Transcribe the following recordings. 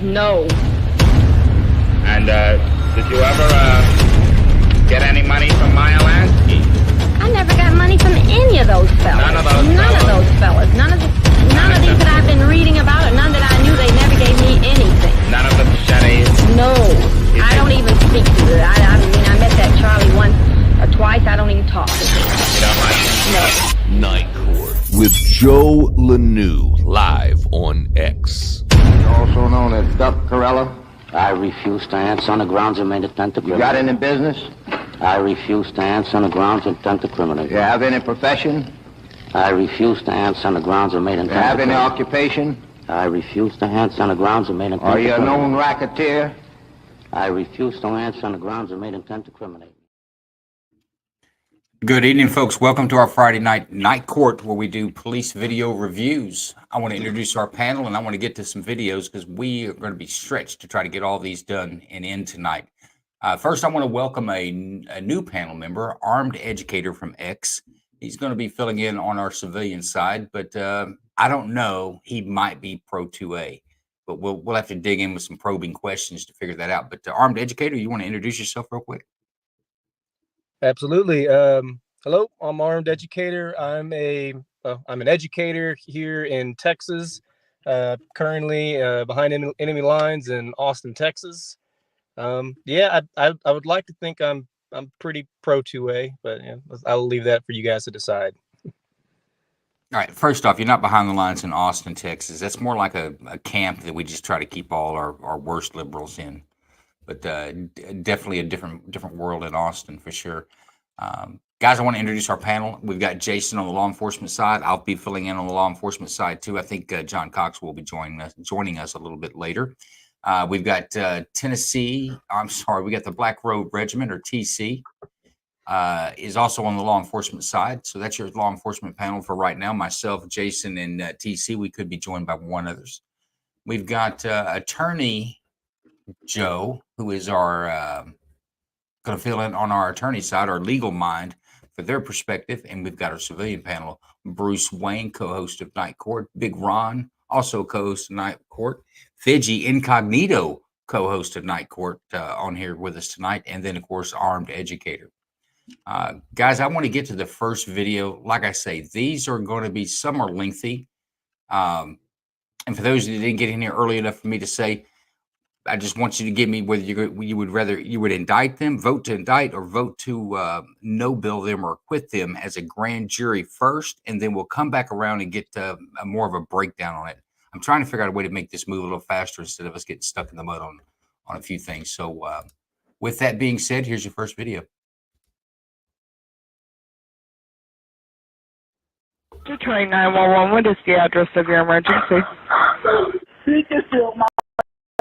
No. And, did you ever, get any money from Maya Lansky? I never got money from any of those fellas. None of those None of those fellas. None of these that I've been reading about, or none that I knew. They never gave me anything. None of the Chetties? No. I don't even speak to it. I mean, I met that Charlie once or twice. I don't even talk to him. You don't like him? No. Night Court with Joe Lanou, live on X. Also known as Duck Corella. I refuse to answer on the grounds of main intent to You criminate. got any business? I refuse to answer on the grounds of intent to criminate. You have any profession? I refuse to answer on the grounds of main intent You have to any criminate. occupation? I refuse to answer on the grounds of main intent Are to you a criminate. known racketeer? I refuse to answer on the grounds of main intent to criminate. Good evening, folks. Welcome to our Friday night court, where we do police video reviews. I want to introduce our panel, and I want to get to some videos because we are going to be stretched to try to get all these done and in tonight. First, I want to welcome a new panel member, Armed Educator from X. He's going to be filling in on our civilian side, but I don't know. He might be Pro 2A, but we'll have to dig in with some probing questions to figure that out. But Armed Educator, you want to introduce yourself real quick? Absolutely. Hello, I'm Armed Educator. I'm an educator here in Texas, currently behind enemy lines in Austin, Texas. Yeah, I would like to think I'm pretty Pro 2A, but yeah, I'll leave that for you guys to decide. All right. First off, you're not behind the lines in Austin, Texas. That's more like a camp that we just try to keep all our worst liberals in. But definitely a different world in Austin for sure. Guys, I want to introduce our panel. We've got Jason on the law enforcement side. I'll be filling in on the law enforcement side too. I think John Cox will be joining us a little bit later. We've got Tennessee. I'm sorry, we got the Black Road Regiment, or TC, is also on the law enforcement side. So that's your law enforcement panel for right now. Myself, Jason, and TC. We could be joined by one others. We've got attorney Joe, who is our going to fill in on our attorney side, our legal mind, for their perspective. And we've got our civilian panel, Bruce Wayne, co-host of Night Court, Big Ron, also co-host of Night Court, Fidgy Incognito, co-host of Night Court, on here with us tonight, and then of course Armed Educator. Guys, I want to get to the first video. Like I say, these are going to be somewhat lengthy, and for those that didn't get in here early enough for me to say, I just want you to give me whether you would indict them, vote to indict, or vote to no bill them or acquit them as a grand jury first, and then we'll come back around and get more of a breakdown on it. I'm trying to figure out a way to make this move a little faster instead of us getting stuck in the mud on a few things. So with that being said, here's your first video. Detroit 911, what is the address of your emergency?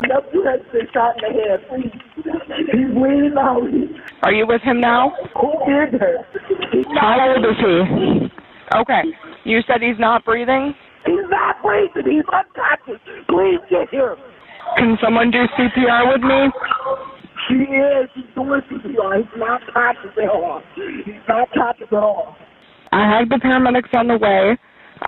My nephew has been shot in the head. Please. He's bleeding out. Are you with him now? Who did that? How old is he? Okay. You said he's not breathing? He's not breathing. He's unconscious. Please get here. Can someone do CPR with me? She is. She's doing CPR. He's not conscious at all. He's not conscious at all. I have the paramedics on the way.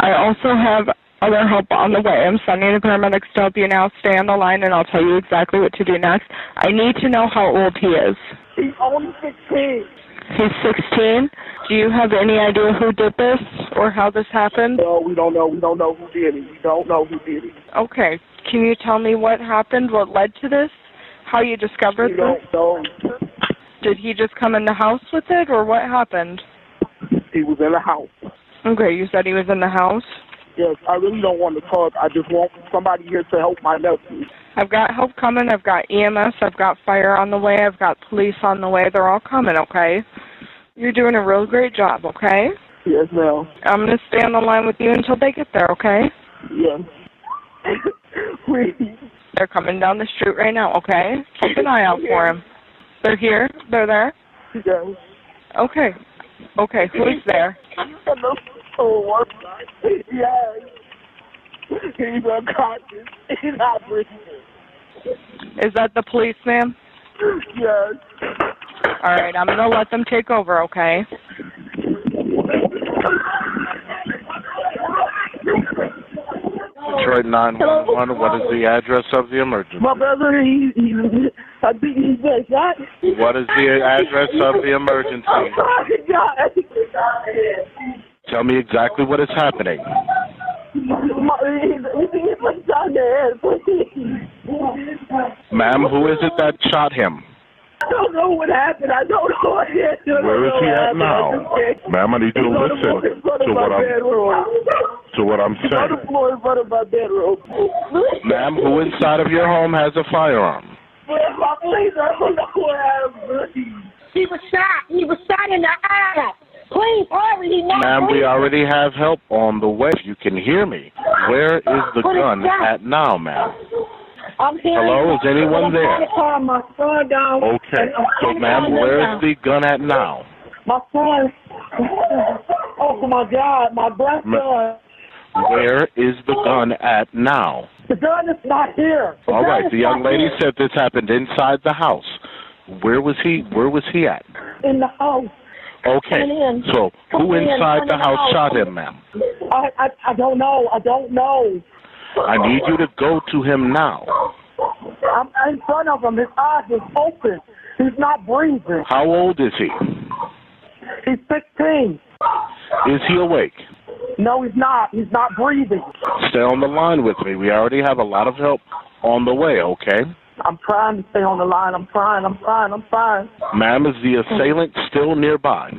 I also have other help on the way. I'm sending the paramedics to help you now. Stay on the line and I'll tell you exactly what to do next. I need to know how old he is. He's only 16. He's 16? Do you have any idea who did this or how this happened? No, we don't know. We don't know who did it. We don't know who did it. Okay. Can you tell me what happened, what led to this, how you discovered We don't know. Did he just come in the house with it or what happened? He was in the house. Okay, you said he was in the house? Yes, I really don't want to talk. I just want somebody here to help my nephew. I've got help coming. I've got EMS. I've got fire on the way. I've got police on the way. They're all coming, okay? You're doing a real great job, okay? Yes, ma'am. I'm going to stay on the line with you until they get there, okay? Yes. Please. They're coming down the street right now, okay? Keep an eye out for them. They're here? They're there? Yes. Okay. Okay, who's there? Yes. He's unconscious. He's not breathing. Is that the police, ma'am? Yes. All right, I'm going to let them take over, okay? Detroit Detroit 911. What is the address of the emergency? My brother, I think he's been shot. What is the address of the emergency? I'm sorry, God. Tell me exactly what is happening. He's been shot in the head, please. Ma'am, who is it that shot him? I don't know what happened. I don't know what happened. Where is he at now? Ma'am, I need you to listen to what I'm He's on the saying. floor in front of my bedroom. Ma'am, who inside of your home has a firearm? Please, I don't know what happened. He was shot. He was shot in the eye. Please, hurry. He's not Ma'am, we breathing. already have help on the way. If you can hear me. Where is the gun at now, ma'am? I'm hearing. Hello, is anyone there? I'm trying to calm my son down. Okay. So, ma'am, where is the gun at now? My son. Oh my God, my grandson. Where is the gun at now? The gun is not here. All right. The young lady said this happened inside the house. Where was he? Where was he at? In the house. Okay. So, who inside the house shot him, ma'am? I don't know. I don't know. I need you to go to him now. I'm in front of him. His eyes is open. He's not breathing. How old is he? He's 16. Is he awake? No, he's not. He's not breathing. Stay on the line with me. We already have a lot of help on the way, okay? I'm trying to stay on the line. I'm trying. Ma'am, is the assailant still nearby?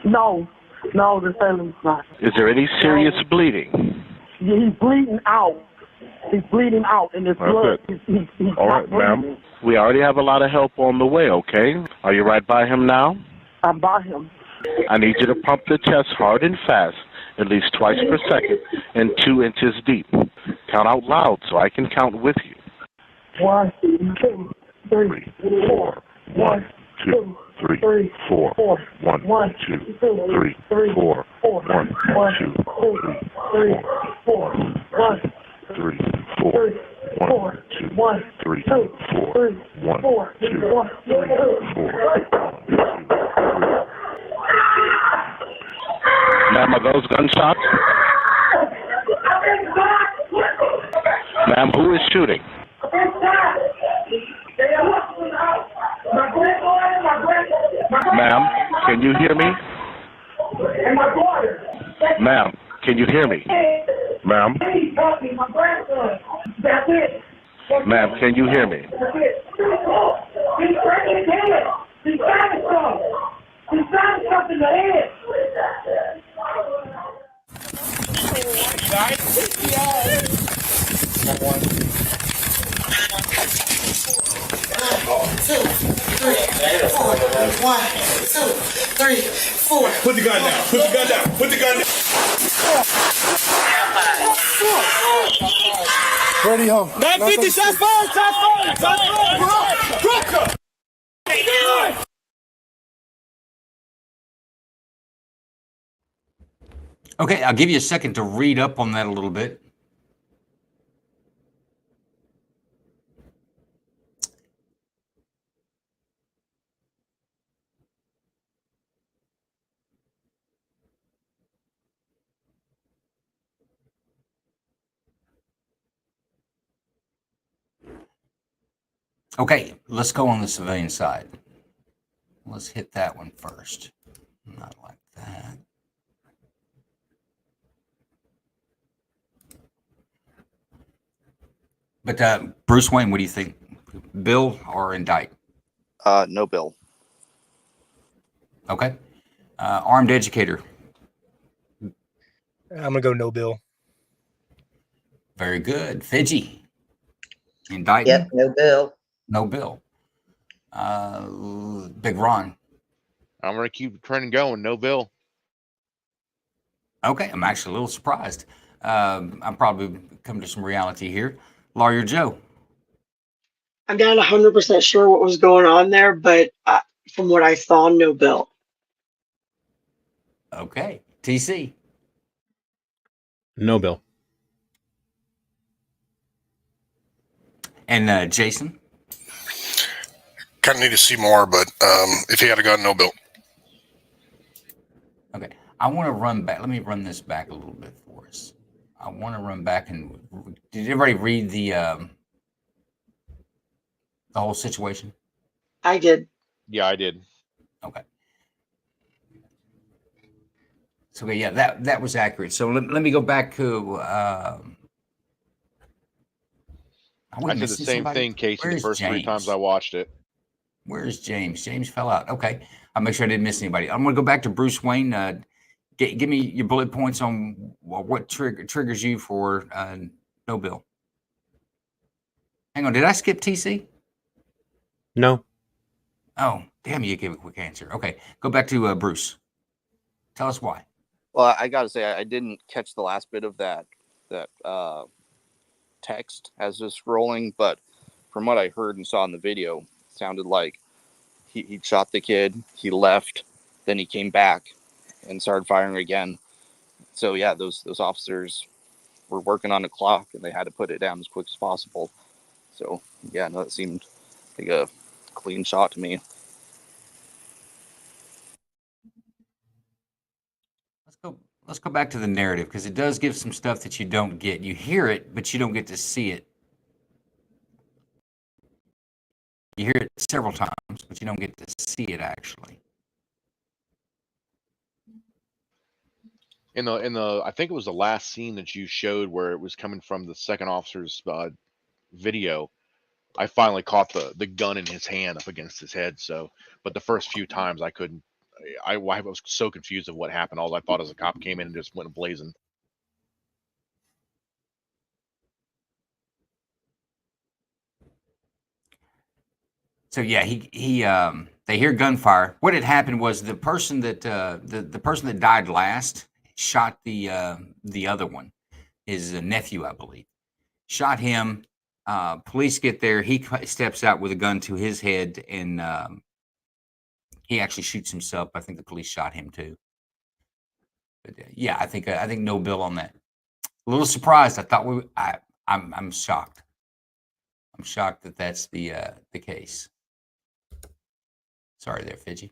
No, the sailor's not. Is there any serious bleeding? Yeah, he's bleeding out. He's bleeding out in his blood. That's He's All not right, ma'am. breathing. We already have a lot of help on the way, okay? Are you right by him now? I'm by him. I need you to pump the chest hard and fast, at least twice per second, and 2 inches deep. Count out loud so I can count with you. 1, 2, 3, 4. 1, 2, 3, 4. 1, 2, 3, 4. 1, 2, 3, 4. 1, 3, 4. 1, 2, 3, 4. 1, 2, 3, 4. Ma'am, are those gunshots? Ma'am, who is shooting? Ma'am, can you hear me? Ma'am, can you hear me? Ma'am? Ma'am, can you hear me? Put the gun down. Put the gun down. Put the gun down. Ready home. 950 shots fired. Shots fired. Shots fired. Okay, I'll give you a second to read up on that a little bit. Okay, let's go on the civilian side. Let's hit that one first. Not like that. But Bruce Wayne, what do you think? Bill or indict? No bill. Okay. Armed educator. I'm gonna go no bill. Very good. Fidgy. Indict. Yep, no bill. No bill. Big Ron. I'm going to keep the trend going. No bill. Okay, I'm actually a little surprised. I'm probably come to some reality here. Lawyer Joe. I'm not 100% sure what was going on there, but from what I saw, no bill. Okay. TC. No bill. And Jason. Kind of need to see more, but if he had a gun, no bill. Okay. I want to run back. Let me run this back a little bit for us. I want to run back and did everybody read the whole situation? I did. Yeah, I did. Okay. So yeah, that was accurate. So let me go back to. I said the same thing, Casey. The first 3 times I watched it. Where's James? James fell out. Okay, I'll make sure I didn't miss anybody. I'm going to go back to Bruce Wayne. Give me your bullet points on what triggers you for no bill. Hang on, did I skip TC? No. Oh, damn! You gave a quick answer. Okay, go back to Bruce. Tell us why. Well, I gotta say, I didn't catch the last bit of that text as it's rolling, but from what I heard and saw in the video, it sounded like he shot the kid, he left, then he came back and started firing again. So yeah, those officers were working on the clock and they had to put it down as quick as possible. So yeah, no, it seemed like a clean shot to me. Let's go back to the narrative because it does give some stuff that you don't get. You hear it, but you don't get to see it. You hear it several times, but you don't get to see it actually. In the I think it was the last scene that you showed where it was coming from the second officer's video. I finally caught the gun in his hand up against his head. So, but the first few times I couldn't. I was so confused of what happened. All I thought is a cop came in and just went blazing. So yeah, they hear gunfire. What had happened was the person that the person that died last shot the other one, his nephew, I believe, shot him. Police get there. He steps out with a gun to his head and. He actually shoots himself. I think the police shot him too. But yeah, I think no bill on that. A little surprised. I thought I'm shocked. I'm shocked that that's the case. Sorry there, Fidgy.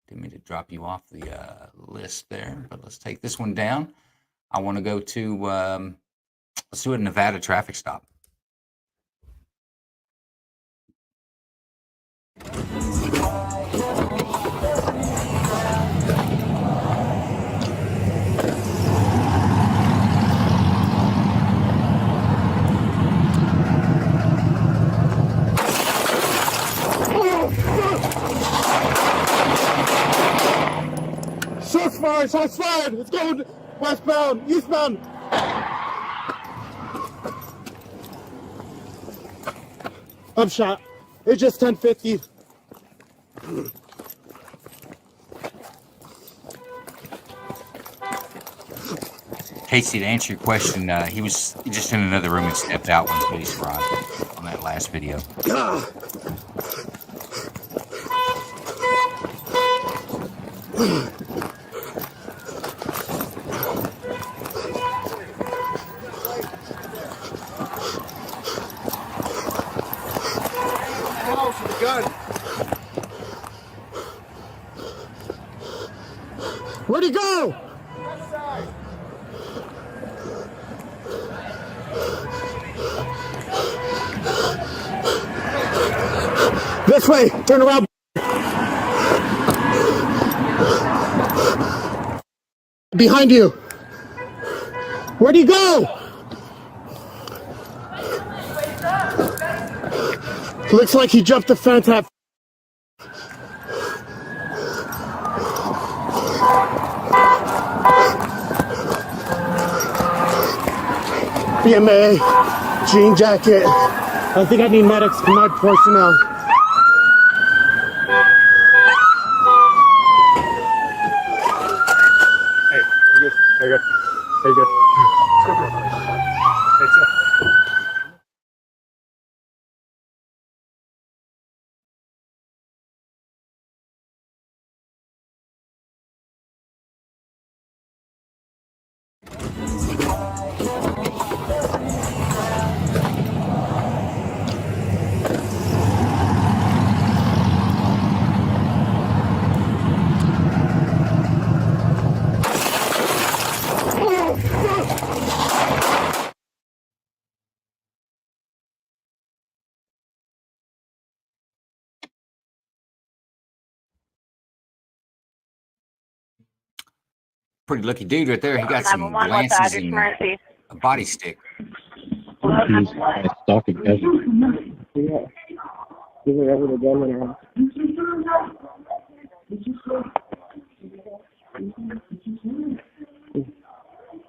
Didn't mean to drop you off the list there, but let's take this one down. I want to go to let's do a Nevada traffic stop. Shots fired! It's going westbound, eastbound! I'm shot. It's just 1050. Casey, to answer your question, he was just in another room and stepped out when the police arrived on that last video. Where'd he go? This way, turn around. Behind you. Where'd he go? Looks like he jumped the fence at BMA, jean jacket. I think I need medics for my personnel. Hey, you're good. Hey, good. Hey, good. Let's go for it. Hey, chill. Pretty lucky dude right there. He got some 911, what's the glances address, and emergency? a body stick. Stalking peasant. Yeah. He's over the gun in her house.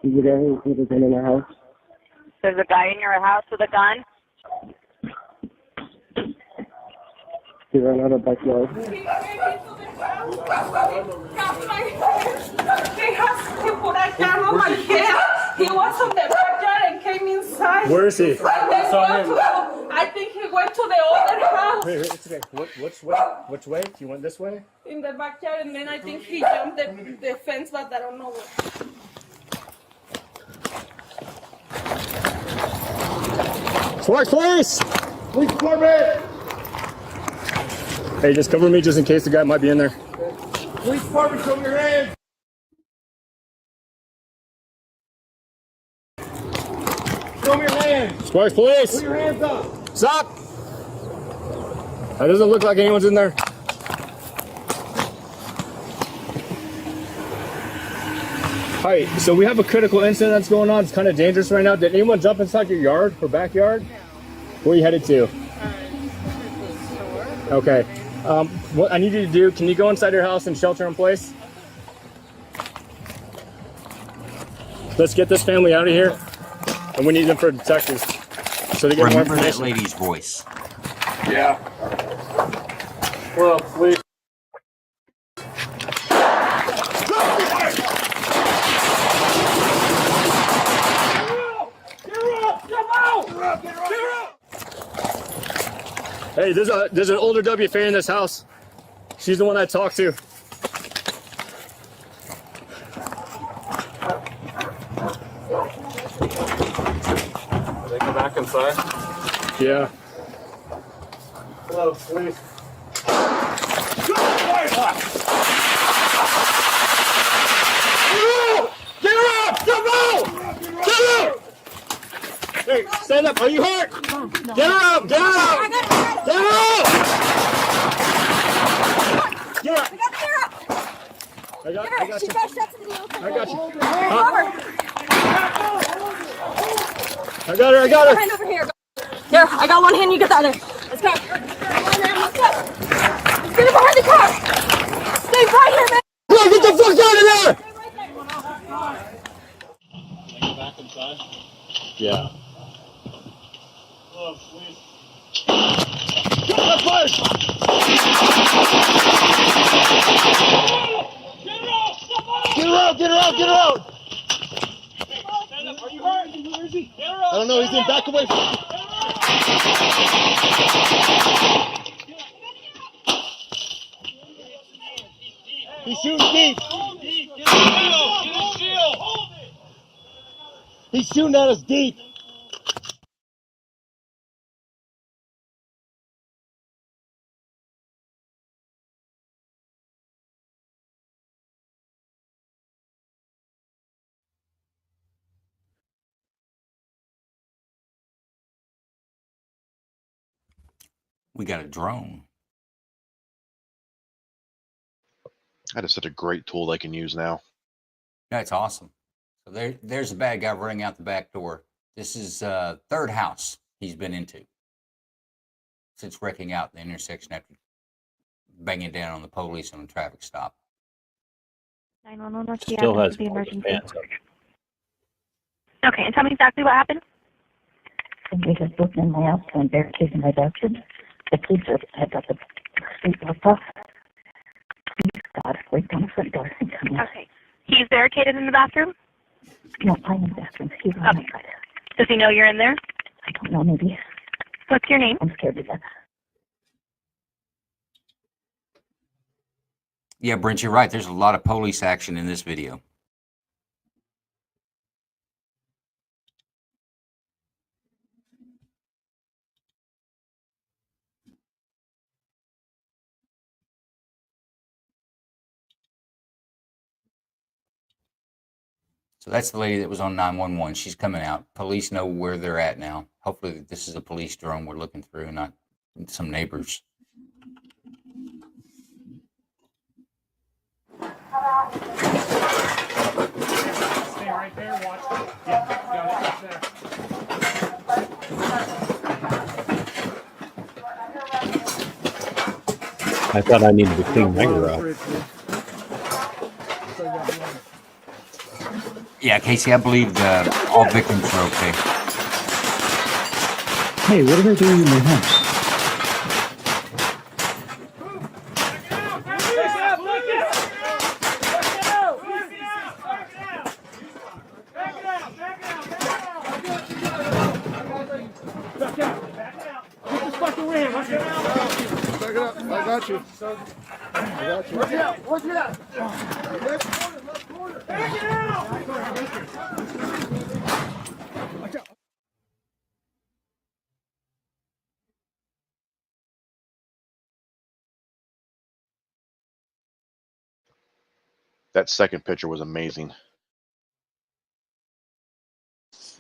He's a guy with a gun in her house. There's a guy in your house with a gun? He ran out of backyard. He put a gun on my head. He was on the backyard and came inside. Where is he? And then I think he went to the other house. Wait, it's okay. Which way? You went this way? In the backyard, and then I think he jumped the fence, but I don't know what. Sparks, please! Police department! Hey, just cover me just in case the guy might be in there. Police department, show me your hands! Show me your hands! Sparks, police! Put your hands up! Stop! That doesn't look like anyone's in there. Hi, so we have a critical incident that's going on. It's kind of dangerous right now. Did anyone jump inside your yard or backyard? Where are you headed to? Okay. What I need you to do, can you go inside your house and shelter in place? Let's get this family out of here. And we need them for detectives. So they get more Remember that information. lady's voice. Yeah. Well, please. Hey, there's an older WFA in this house. She's the one I talked to. They go back inside? Yeah. Hello, please. Get her up! Jump out! Get her up! Hey, stand up. Are you hurt? Get her up! Get her up! Get her up! Get her up! I got you. I got you. I got her. I got her. Hand over here. Here, I got one hand. You get the other. Let's go. Let's go. Get it behind the car. Stay right here, man. Go, get the fuck out of there! Back inside? Yeah. Hello, please. Get her out! Get her out! Get her out! Stand up. Are you hurt? Where is he? Get her I don't know. He's in back away. He's shooting deep. Get his shield. He's shooting at us deep. We got a drone. That is such a great tool they can use now. That's awesome. So there's a bad guy running out the back door. This is third house he's been into since wrecking out the intersection after banging down on the police on a traffic stop. 911, what's the Still address has of the emergency? pants up. Okay, and tell me exactly what happened. Somebody has broken in my house and barricaded my bathroom. The police have got the street blocked off. Please, God, wait down the front door and come out. Okay. He's barricaded in the bathroom? No, I'm in the bathroom. He's on my side. Does he know you're in there? I don't know, maybe. What's your name? I'm scared to death. Yeah, Brent, you're right. There's a lot of police action in this video. So that's the lady that was on 911. She's coming out. Police know where they're at now. Hopefully this is a police drone we're looking through, not some neighbors. I thought I needed to clean my garage. Yeah, Casey, I believe all victims are okay. Hey, what are they doing in my house? Back it up. I got you. I got you. Watch it out. Watch it out. Back it out. Watch out. That second picture was amazing.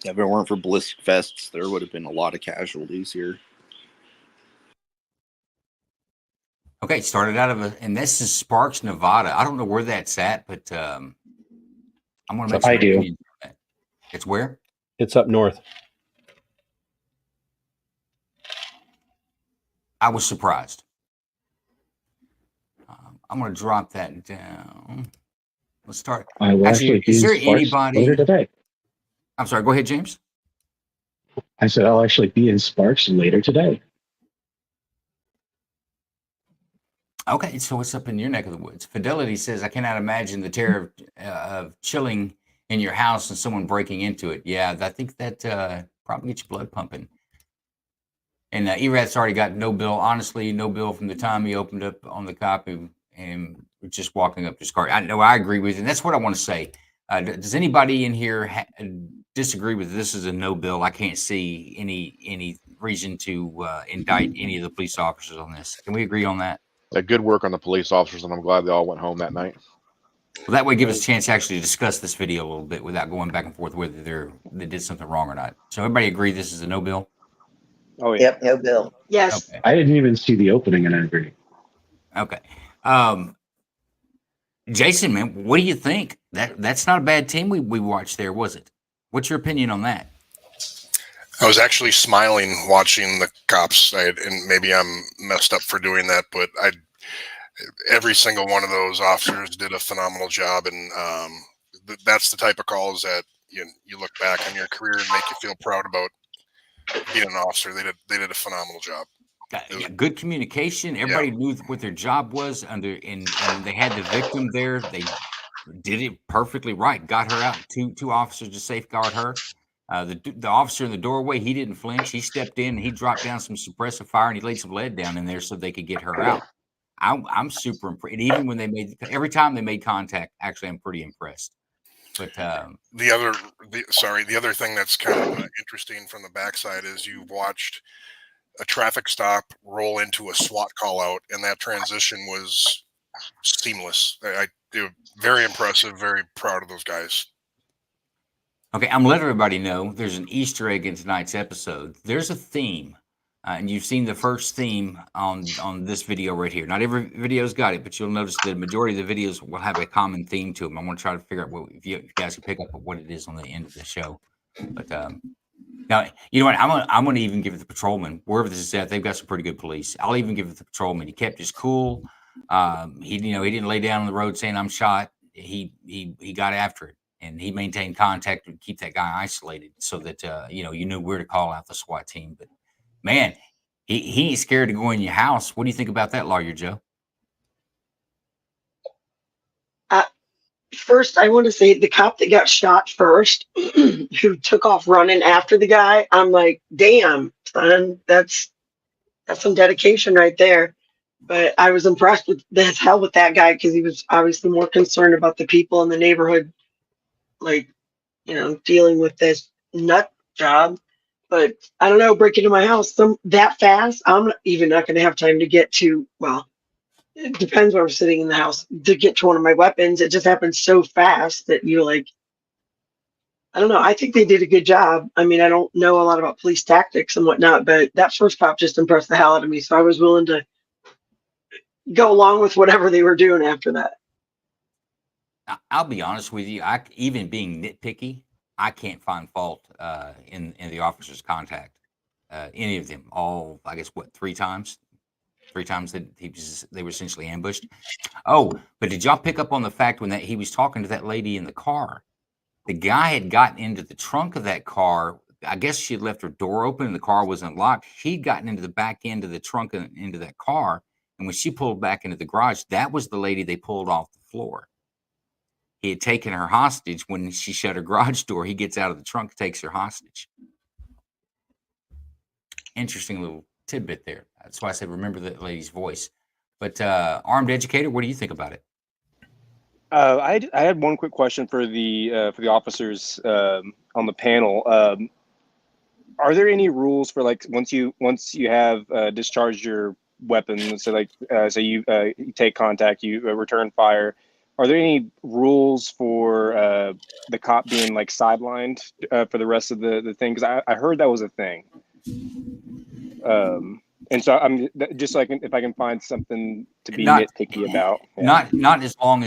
Yeah, if it weren't for ballistic vests, there would have been a lot of casualties here. Okay, started out of and this is Sparks, Nevada. I don't know where that's at, but I'm going to make some opinions on that. It's where? It's up north. I was surprised. I'm going to drop that down. Let's start. I will actually is there be in Sparks anybody later today. I'm sorry. Go ahead, James. I said I'll actually be in Sparks later today. Okay, so what's up in your neck of the woods? Fidelity says, I cannot imagine the terror of chilling in your house and someone breaking into it. Yeah, I think that probably gets your blood pumping. And Erath's already got no bill. Honestly, no bill from the time he opened up on the copy and just walking up to his car. I know I agree with you. And that's what I want to say. Does anybody in here disagree with this is a no bill? I can't see any reason to indict any of the police officers on this. Can we agree on that? Good work on the police officers, and I'm glad they all went home that night. Well, that way give us a chance to actually discuss this video a little bit without going back and forth whether they did something wrong or not. So everybody agree this is a no bill? Oh, yeah. Yep, no bill. Yes. Okay. I didn't even see the opening, and I agree. Okay. Jason, man, what do you think? That's not a bad team we watched there, was it? What's your opinion on that? I was actually smiling watching the cops, and maybe I'm messed up for doing that, but every single one of those officers did a phenomenal job, and that's the type of calls that you look back on your career and make you feel proud about being an officer. They did a phenomenal job. Yeah, good communication. Everybody knew what their job was, and they had the victim there. They did it perfectly right. Got her out. Two officers to safeguard her. The officer in the doorway, he didn't flinch. He stepped in and he dropped down some suppressive fire and he laid some lead down in there so they could get her out. I'm super impressed. Even when every time they made contact, actually, I'm pretty impressed. But the other thing that's kind of interesting from the backside is you watched a traffic stop roll into a SWAT call out, and that transition was seamless. They were very impressive, very proud of those guys. Okay, I'm letting everybody know there's an Easter egg in tonight's episode. There's a theme, and you've seen the first theme on this video right here. Not every video's got it, but you'll notice the majority of the videos will have a common theme to them. I'm going to try to figure out if you guys can pick up what it is on the end of the show. But now, you know what? I'm going to even give it the patrolman. Wherever this is at, they've got some pretty good police. I'll even give it the patrolman. He kept his cool. He didn't lay down on the road saying I'm shot. He got after it. And he maintained contact to keep that guy isolated so that, you knew where to call out the SWAT team. But, man, he ain't scared to go in your house. What do you think about that, Lawyer Joe? First, I want to say the cop that got shot first, who took off running after the guy, I'm like, damn, son, that's some dedication right there. But I was impressed with that guy because he was obviously more concerned about the people in the neighborhood, dealing with this nut job. But I don't know, break into my house that fast, I'm not going to have time to get to, well, it depends where I'm sitting in the house to get to one of my weapons. It just happens so fast that I don't know. I think they did a good job. I mean, I don't know a lot about police tactics and whatnot, but that first cop just impressed the hell out of me. So I was willing to go along with whatever they were doing after that. I'll be honest with you. Even being nitpicky, I can't find fault in the officer's contact. Any of them, all, I guess, 3 times? 3 times that they were essentially ambushed. Oh, but did y'all pick up on the fact when he was talking to that lady in the car? The guy had gotten into the trunk of that car. I guess she had left her door open and the car wasn't locked. He'd gotten into the back end of the trunk and into that car. And when she pulled back into the garage, that was the lady they pulled off the floor. He had taken her hostage. When she shut her garage door, he gets out of the trunk, takes her hostage. Interesting little tidbit there. That's why I said remember that lady's voice. But armed educator, what do you think about it? I had one quick question for the officers on the panel. Are there any rules for like once you have discharged your weapon, so like say you take contact, you return fire? Are there any rules for the cop being like sidelined for the rest of the thing? Because I heard that was a thing. And so I'm just like if I can find something to be nitpicky about. Yeah. Not as long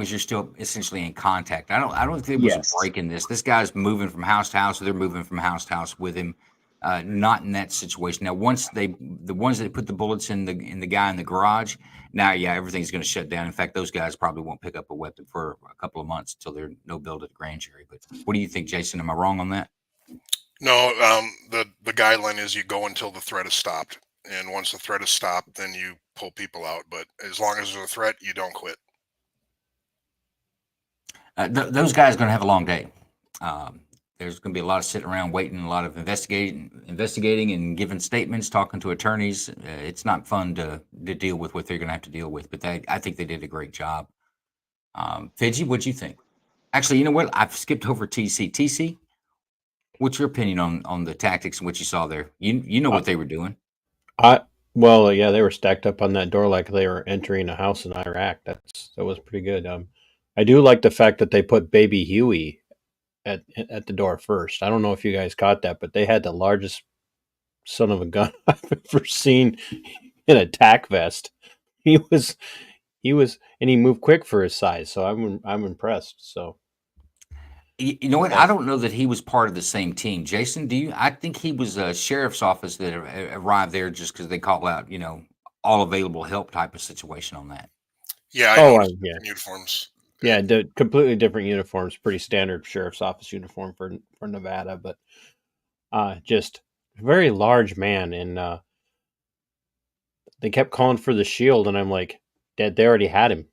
as you're still essentially in contact. I don't think there was a break in this. This guy's moving from house to house, so they're moving from house to house with him. Not in that situation. Now, once the ones that put the bullets in the guy in the garage, now everything's going to shut down. In fact, those guys probably won't pick up a weapon for a couple of months until they're no build at the grand jury. But what do you think, Jason? Am I wrong on that? No, the guideline is you go until the threat is stopped, and once the threat is stopped, then you pull people out. But as long as there's a threat, you don't quit. Those guys are going to have a long day. There's going to be a lot of sitting around waiting, a lot of investigating and giving statements, talking to attorneys. It's not fun to deal with what they're going to have to deal with, but I think they did a great job. Fidji, what'd you think? Actually, you know what? I've skipped over TC. TC, what's your opinion on the tactics and what you saw there? You know what they were doing. Well, yeah, they were stacked up on that door like they were entering a house in Iraq. That was pretty good. I do like the fact that they put Baby Huey at the door first. I don't know if you guys caught that, but they had the largest son of a gun I've ever seen in a tack vest. He was, and he moved quick for his size. So I'm impressed. So. You know what? I don't know that he was part of the same team. Jason, do you? I think he was a sheriff's office that arrived there just because they call out, all available help type of situation on that. Yeah. Yeah. Uniforms. Yeah, completely different uniforms. Pretty standard sheriff's office uniform for Nevada, but just a very large man. And they kept calling for the shield, and I'm like, Dad, they already had him.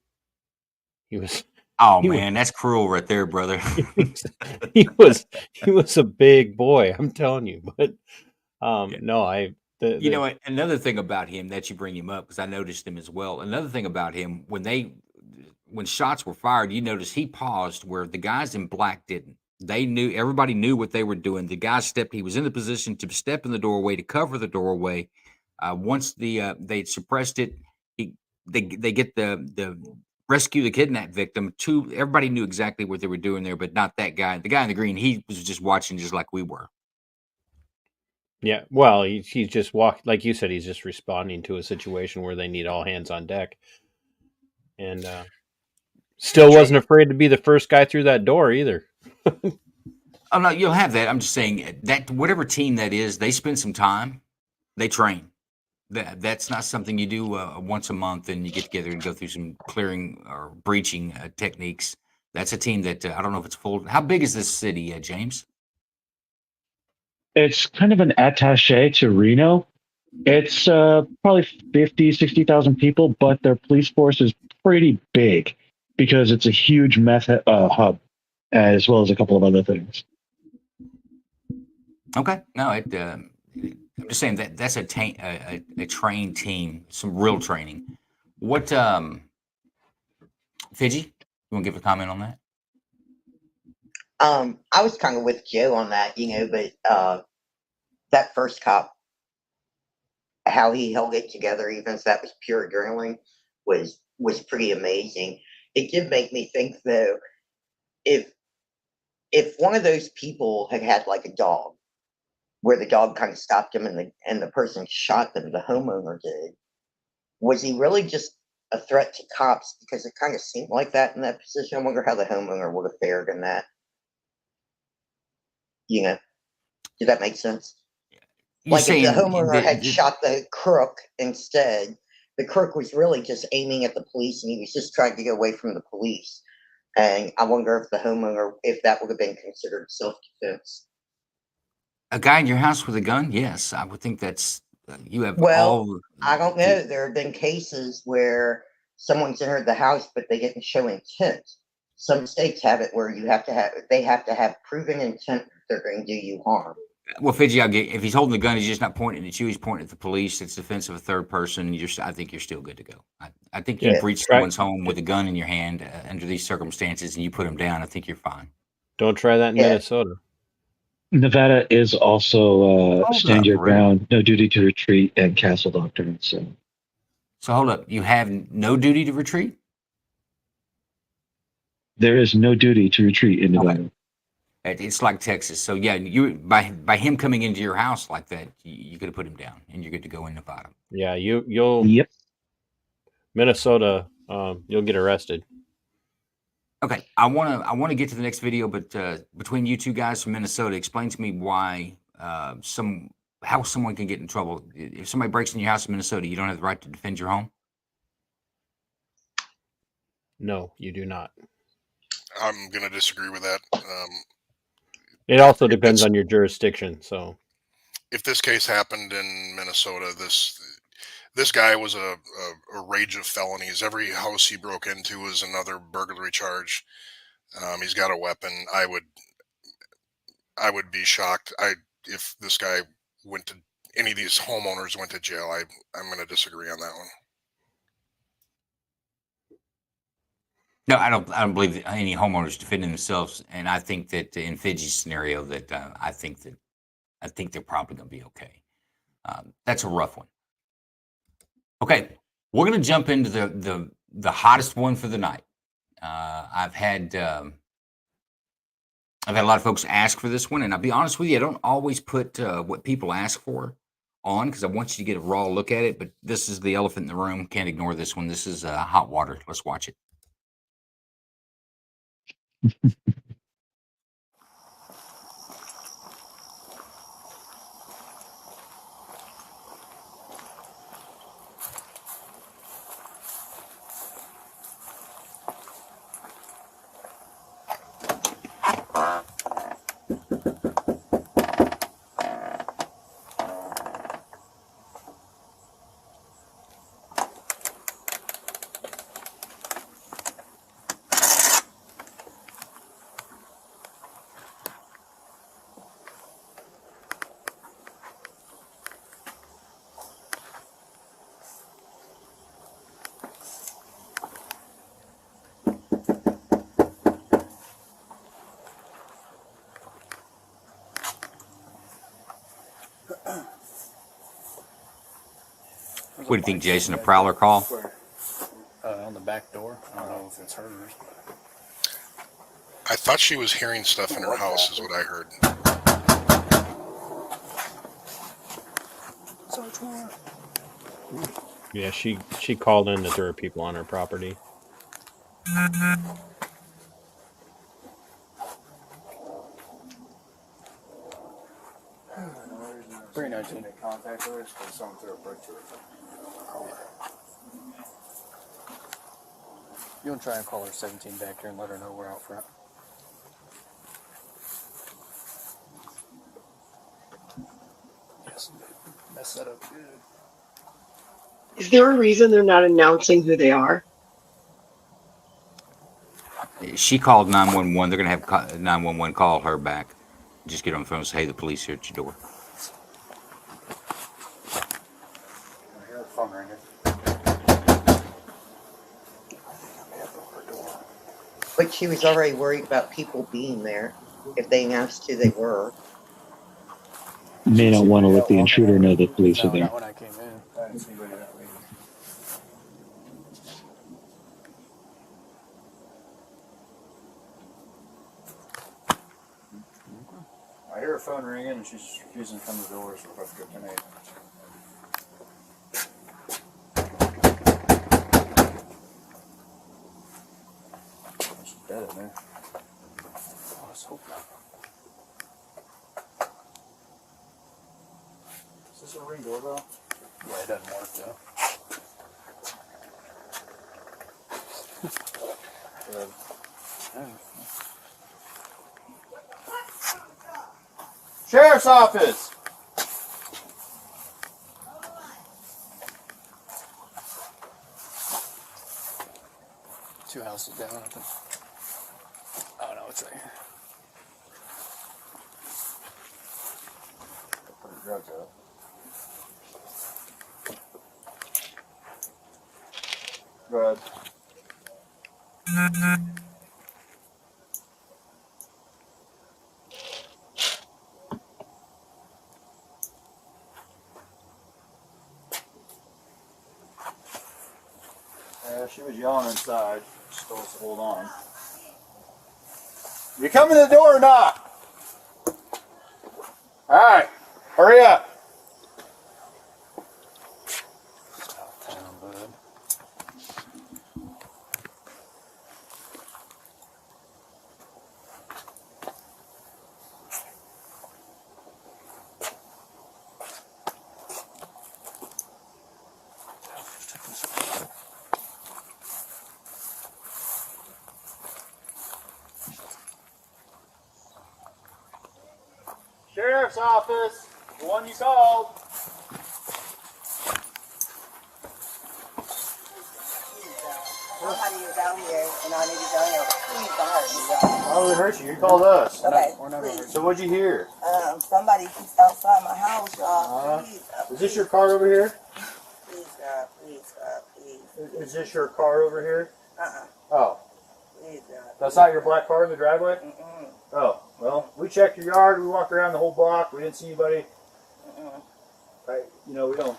He was. Oh man, that's cruel right there, brother. he was a big boy. I'm telling you, but no, you know what? Another thing about him that you bring him up because I noticed him as well. Another thing about him when shots were fired, you notice he paused where the guys in black didn't. Everybody knew what they were doing. The guy he was in the position to step in the doorway, to cover the doorway. Once they suppressed it, they get the rescue the kidnapped victim. Everybody knew exactly what they were doing there, but not that guy. The guy in the green, he was just watching just like we were. Yeah, well, he's just like you said, he's just responding to a situation where they need all hands on deck. And still wasn't afraid to be the first guy through that door either. Oh no, you'll have that. I'm just saying that whatever team that is, they spend some time, they train. That's not something you do once a month and you get together and go through some clearing or breaching techniques. That's a team that I don't know if it's full. How big is this city, James? It's kind of an attaché to Reno. It's probably 50, 60,000 people, but their police force is pretty big because it's a huge meth hub, as well as a couple of other things. Okay. No, I'm just saying that's a trained team, some real training. What, Fidji, you want to give a comment on that? I was kind of with Joe on that, but that first cop, how he held it together, even if that was pure adrenaline, was pretty amazing. It did make me think though, if one of those people had like a dog, where the dog kind of stopped him and the person shot them, the homeowner did, was he really just a threat to cops? Because it kind of seemed like that in that position. I wonder how the homeowner would have fared in that. Did that make sense? You Like if the saying homeowner had shot the crook instead, the crook was really just aiming at the police and he was just trying to get away from the police. And I wonder if the homeowner, if that would have been considered self-defense. a guy in your house with a gun? Yes, I would think that's you have Well, all. I don't know. There have been cases where someone's entered the house, but they didn't show intent. Some states have it where they have to have proven intent that they're going to do you harm. Well, Fidgy, if he's holding the gun, he's just not pointing at you. He's pointing at the police. It's defense of a third person. I think you're still good to go. I think you Yeah, breach try- someone's home with a gun in your hand under these circumstances, and you put him down. I think you're fine. Don't try that in Minnesota. Nevada is also Hold stand up, your Rick. ground, no duty to retreat, and castle doctrine. So So hold up. You have no duty to retreat? there is no duty to retreat in Nevada. It's like Texas. So yeah, you by him coming into your house like that, you could have put him down, and you're good to go in Nevada. Yeah, you'll. Yep. Minnesota, you'll get arrested. Okay, I want to get to the next video, but between you two guys from Minnesota, explain to me why how someone can get in trouble if somebody breaks in your house in Minnesota. You don't have the right to defend your home. No, you do not. I'm going to disagree with that. It also depends on your jurisdiction. So, If this case happened in Minnesota, this guy was a rage of felonies. Every house he broke into was another burglary charge. He's got a weapon. I would be shocked. If this guy went to any of these homeowners went to jail. I'm going to disagree on that one. No, I don't believe that any homeowners defending themselves, and I think that in Fidgy's scenario, that I think they're probably going to be okay. That's a rough one. Okay, we're going to jump into the hottest one for the night. I've had a lot of folks ask for this one, and I'll be honest with you, I don't always put what people ask for on because I want you to get a raw look at it. But this is the elephant in the room. Can't ignore this one. This is hot water. Let's watch it. What do you think, Jason? A prowler call? On the back door. I don't know if it's hers. I thought she was hearing stuff in her house, is what I heard. yeah, she called in that there were people on her property. 319 to contact her, so someone threw a brick to her. You want to try and call her 17 back here and let her know we're out front. Yes, mess that up good. Is there a reason they're not announcing who they are? She called 911. They're going to have 911 call her back. Just get on the phone and say, hey, the police are at your door. I hear the phone ringing. But she was already worried about people being there if they announced who they were. May not want to let the intruder know that police are there. When I came in, I didn't see anybody that lady. I hear her phone ringing and she's refusing to come to the door, so we're about to go 10-8. She's dead in there. Oh, let's hope not. Is this a ring doorbell? Yeah, it doesn't work though. Sheriff's office. Two houses down, I think. Oh no, it's right here. Put the drugs up. Go ahead. She was yelling inside. She told us to hold on. You come in the door or not? All right, hurry up. Sheriff's office, the one you called. Somebody is out here and I need to go here. Please don't hurt me, y'all. Why would it hurt you? You called us. Okay, Please. So what'd you hear? Somebody keeps outside my house, y'all. Please, Is this your car over here? please, God, please, God, please. Is this your car over here? Uh-uh, Oh, please, God. that's not your black car in the driveway? Mm-mm, Oh, well, we checked your yard. We walked around the whole block. We didn't see anybody. mm-mm. We don't.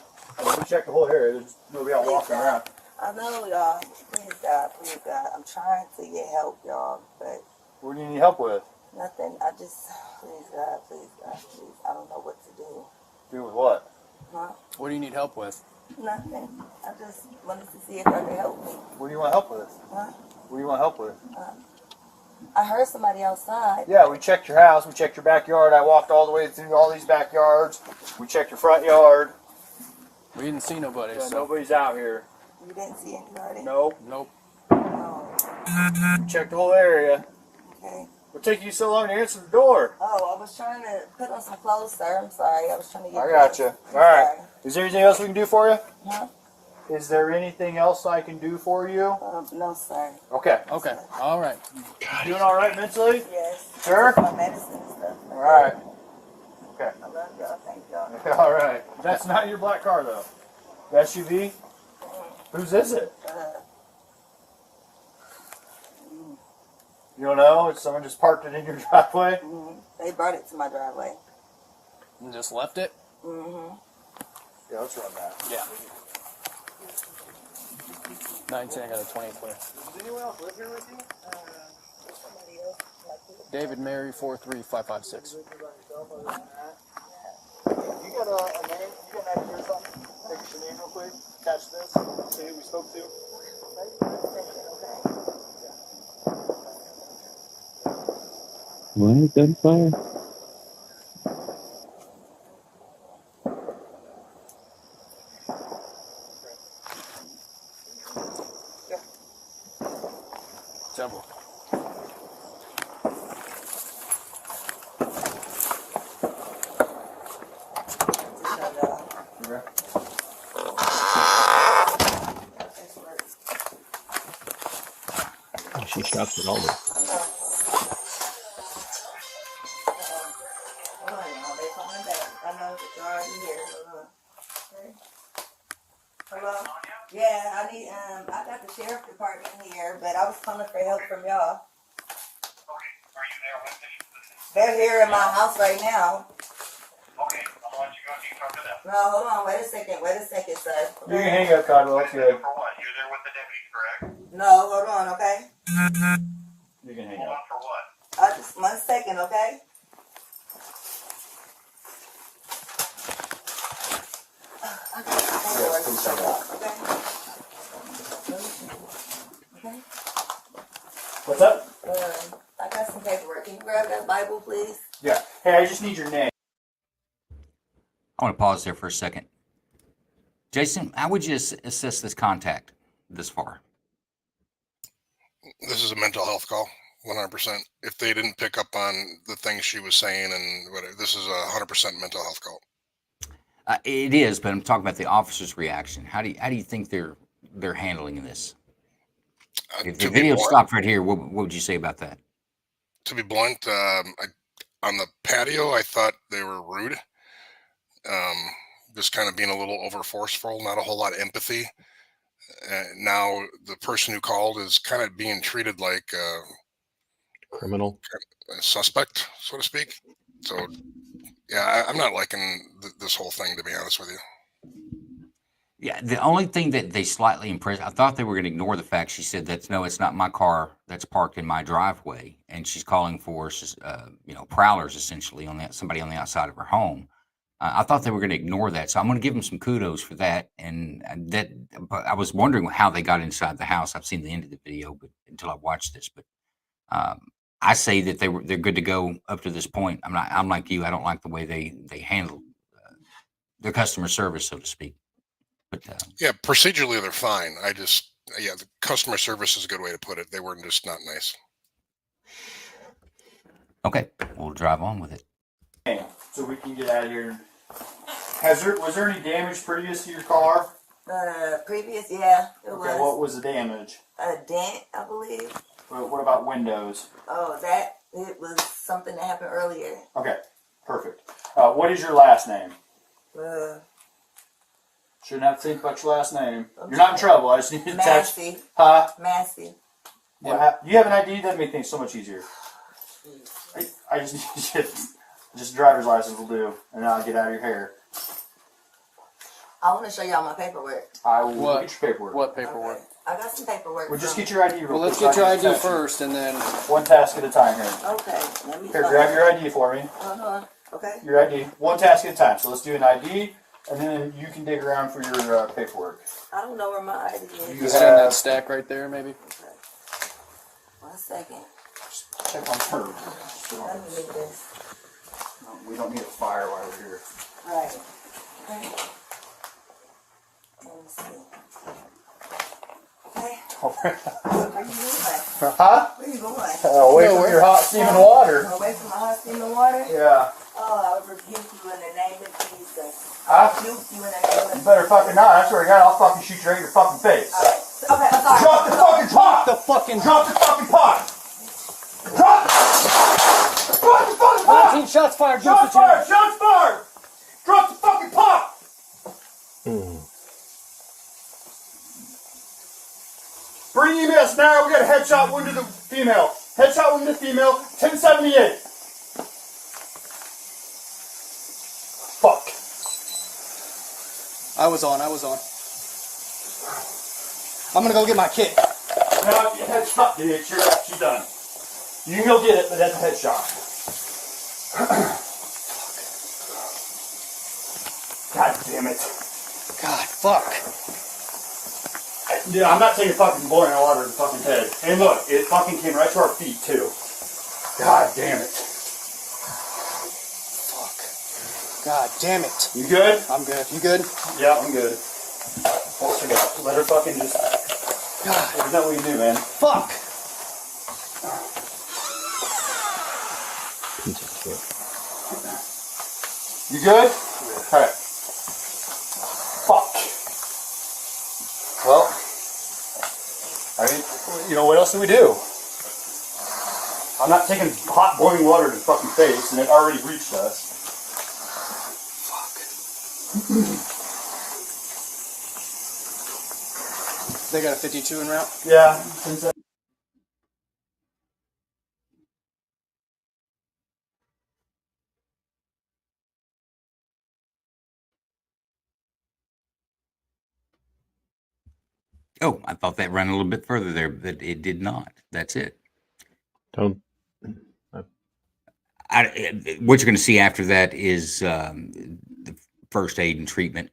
We checked the whole area. There's nobody out walking around. I know, y'all. Please, God, please, God. I'm trying to get help, y'all, but What do you need help with? nothing. I just, please, God, please, God, please. I don't know what to do. Do with what? Huh? What do you need help with? Nothing. I just wanted to see if y'all could help me. What do you want help with? Huh? What do you want help with? I heard somebody outside. Yeah, we checked your house. We checked your backyard. I walked all the way through all these backyards. We checked your front yard. We didn't see nobody. Yeah, So. nobody's out here. You didn't see anybody? Nope. Nope. We checked the whole area. Okay. What took you so long to answer the door? Oh, I was trying to put on some clothes, sir. I'm sorry. I was trying to get I got you. dressed. All right. Is there anything else we can do for you? Huh? Is there anything else I can do for you? No, sir. Okay. Okay. All right. Doing all right mentally? Yes. Sure? My medicine and stuff. All right. Okay. I love y'all. Thank y'all. All right. That's not your black car, though. The SUV? Whose is it? You don't know? Someone just parked it in your driveway? They brought it to my driveway. And just left it? Mm-hmm. Yeah, let's run that. Yeah. 19, I got a 20 clear. Does anyone else live here with you? Somebody else. David Mary 43556. You got a name? You got an idea or something? Take us your name real quick. Catch this. See who we spoke to. What? Gunfire? Several. She shots at all of them. Hello? Yeah, I need, I got the sheriff department here, but I was calling for help from y'all. They're here in my house right now. Okay, I'll let you go and you talk to them. No, hold on, wait a second, sir. You can hang up, Codwell. It's good. For what? You're there with the deputy, correct? No, hold on, okay? You can hang Hold up. on for what? Just 1 second, okay? I got the paperwork to show y'all, okay? Okay? What's up? I got some paperwork. Can you grab that Bible, please? Yeah. Hey, I just need your name. I want to pause there for a second. Jason, how would you assess this contact this far? This is a mental health call, 100%. If they didn't pick up on the things she was saying and whatever, this is a 100% mental health call. It is, but I'm talking about the officer's reaction. How do you think they're handling this? If the video stopped right here, what would you say about that? To be blunt, on the patio, I thought they were rude. Just kind of being a little over forceful, not a whole lot of empathy. Now the person who called is kind of being treated like criminal, a suspect, so to speak. So, yeah, I'm not liking this whole thing, to be honest with you. Yeah, the only thing that they slightly impressed, I thought they were going to ignore the fact she said that's no, it's not my car that's parked in my driveway, and she's calling for prowlers essentially on somebody on the outside of her home. I thought they were going to ignore that, so I'm going to give them some kudos for that. But I was wondering how they got inside the house. I've seen the end of the video, but until I watched this, but I say that they're good to go up to this point. I'm like you. I don't like the way they handle their customer service, so to speak. But yeah, procedurally they're fine. The customer service is a good way to put it. They were just not nice. Okay, we'll drive on with it. Okay, so we can get out of here. Was there any damage previous to your car? Previous, yeah, it was. Okay, what was the damage? A dent, I believe. What about windows? Oh, it was something that happened earlier. Okay, perfect. What is your last name? Shouldn't have to think about your last name. You're not in trouble. I just need to attach. Massey. Huh? Massey. Do you have an ID? That makes things so much easier. I just need just driver's license will do, and then I'll get out of your hair. I want to show y'all my paperwork. I will get your paperwork. What paperwork? Okay. I got some paperwork. Well, just get your ID. Well, let's get your ID first, and then one task at a time here. Okay. Let me Here, grab your ID for me. Okay. Your ID, one task at a time. So let's do an ID, and then you can dig around for your paperwork. I don't know where my ID is. You have in that stack right there, maybe. Okay. 1 second. Check on her. Let me leave this. We don't need a fire while we're here. Right. Okay. Let me see. Okay. Where you going? Huh? Where you going? Away from your hot steaming water. Away from my hot steaming water? Yeah. Oh, I would rebuke you in the name of Jesus. Huh? Rebuke you in the name of You better fucking not. I swear to God, I'll fucking shoot you right in your fucking face. Okay, I'm sorry. Drop the fucking pot! Drop the fucking pot! Drop the fucking pot! 19 shots fired. Shots fired! Shots fired! Drop the fucking pot! Bring EMS now. We got a headshot wound to the female. Headshot wound to the female. 1078. Fuck. I was on. I'm gonna go get my kit. No, you headshot, dude. She's done. You can go get it, but that's a headshot. God damn it. God, fuck. Dude, I'm not taking fucking boiling water to the fucking head. And look, it fucking came right to our feet, too. God damn it. Fuck. God damn it. You good? I'm good. You good? Yeah, I'm good. What's she got? Let her fucking just... God. There's nothing we can do, man. Fuck. You good? Alright. Fuck. Well, I mean, you know, what else do we do? I'm not taking hot boiling water to the fucking face, and it already reached us. They got a 52 en route? Yeah. Oh, I thought that ran a little bit further there, but it did not. That's it. Don't. What you're going to see after that is the first aid and treatment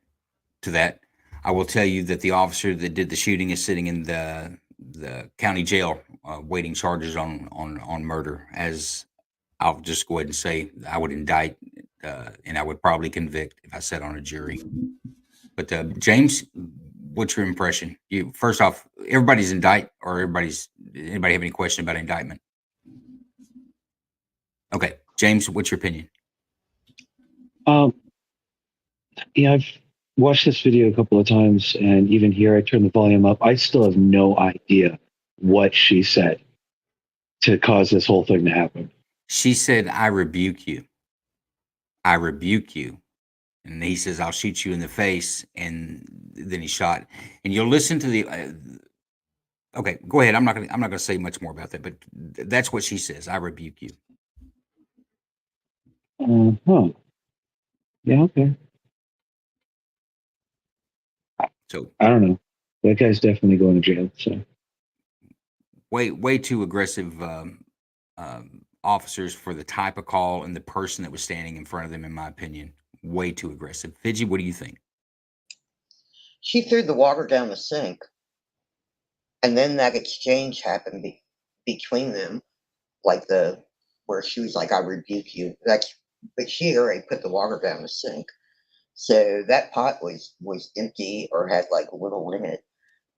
to that. I will tell you that the officer that did the shooting is sitting in the county jail waiting charges on murder. As I'll just go ahead and say, I would indict and I would probably convict if I sat on a jury. But James, what's your impression? You first off, everybody's indict, or anybody have any question about indictment? Okay, James, what's your opinion? Yeah, I've watched this video a couple of times, and even here, I turned the volume up. I still have no idea what she said to cause this whole thing to happen. She said, "I rebuke you. I rebuke you." And he says, "I'll shoot you in the face." And then he shot. And you'll listen to the. Okay, go ahead. I'm not gonna say much more about that. But that's what she says. I rebuke you. Huh. Yeah. Okay. So I don't know. That guy's definitely going to jail. So way too aggressive officers for the type of call and the person that was standing in front of them. In my opinion, way too aggressive. Fidgy, what do you think? She threw the water down the sink, and then that exchange happened between them, like where she was like, "I rebuke you." But she already put the water down the sink, so that pot was empty or had like little in it.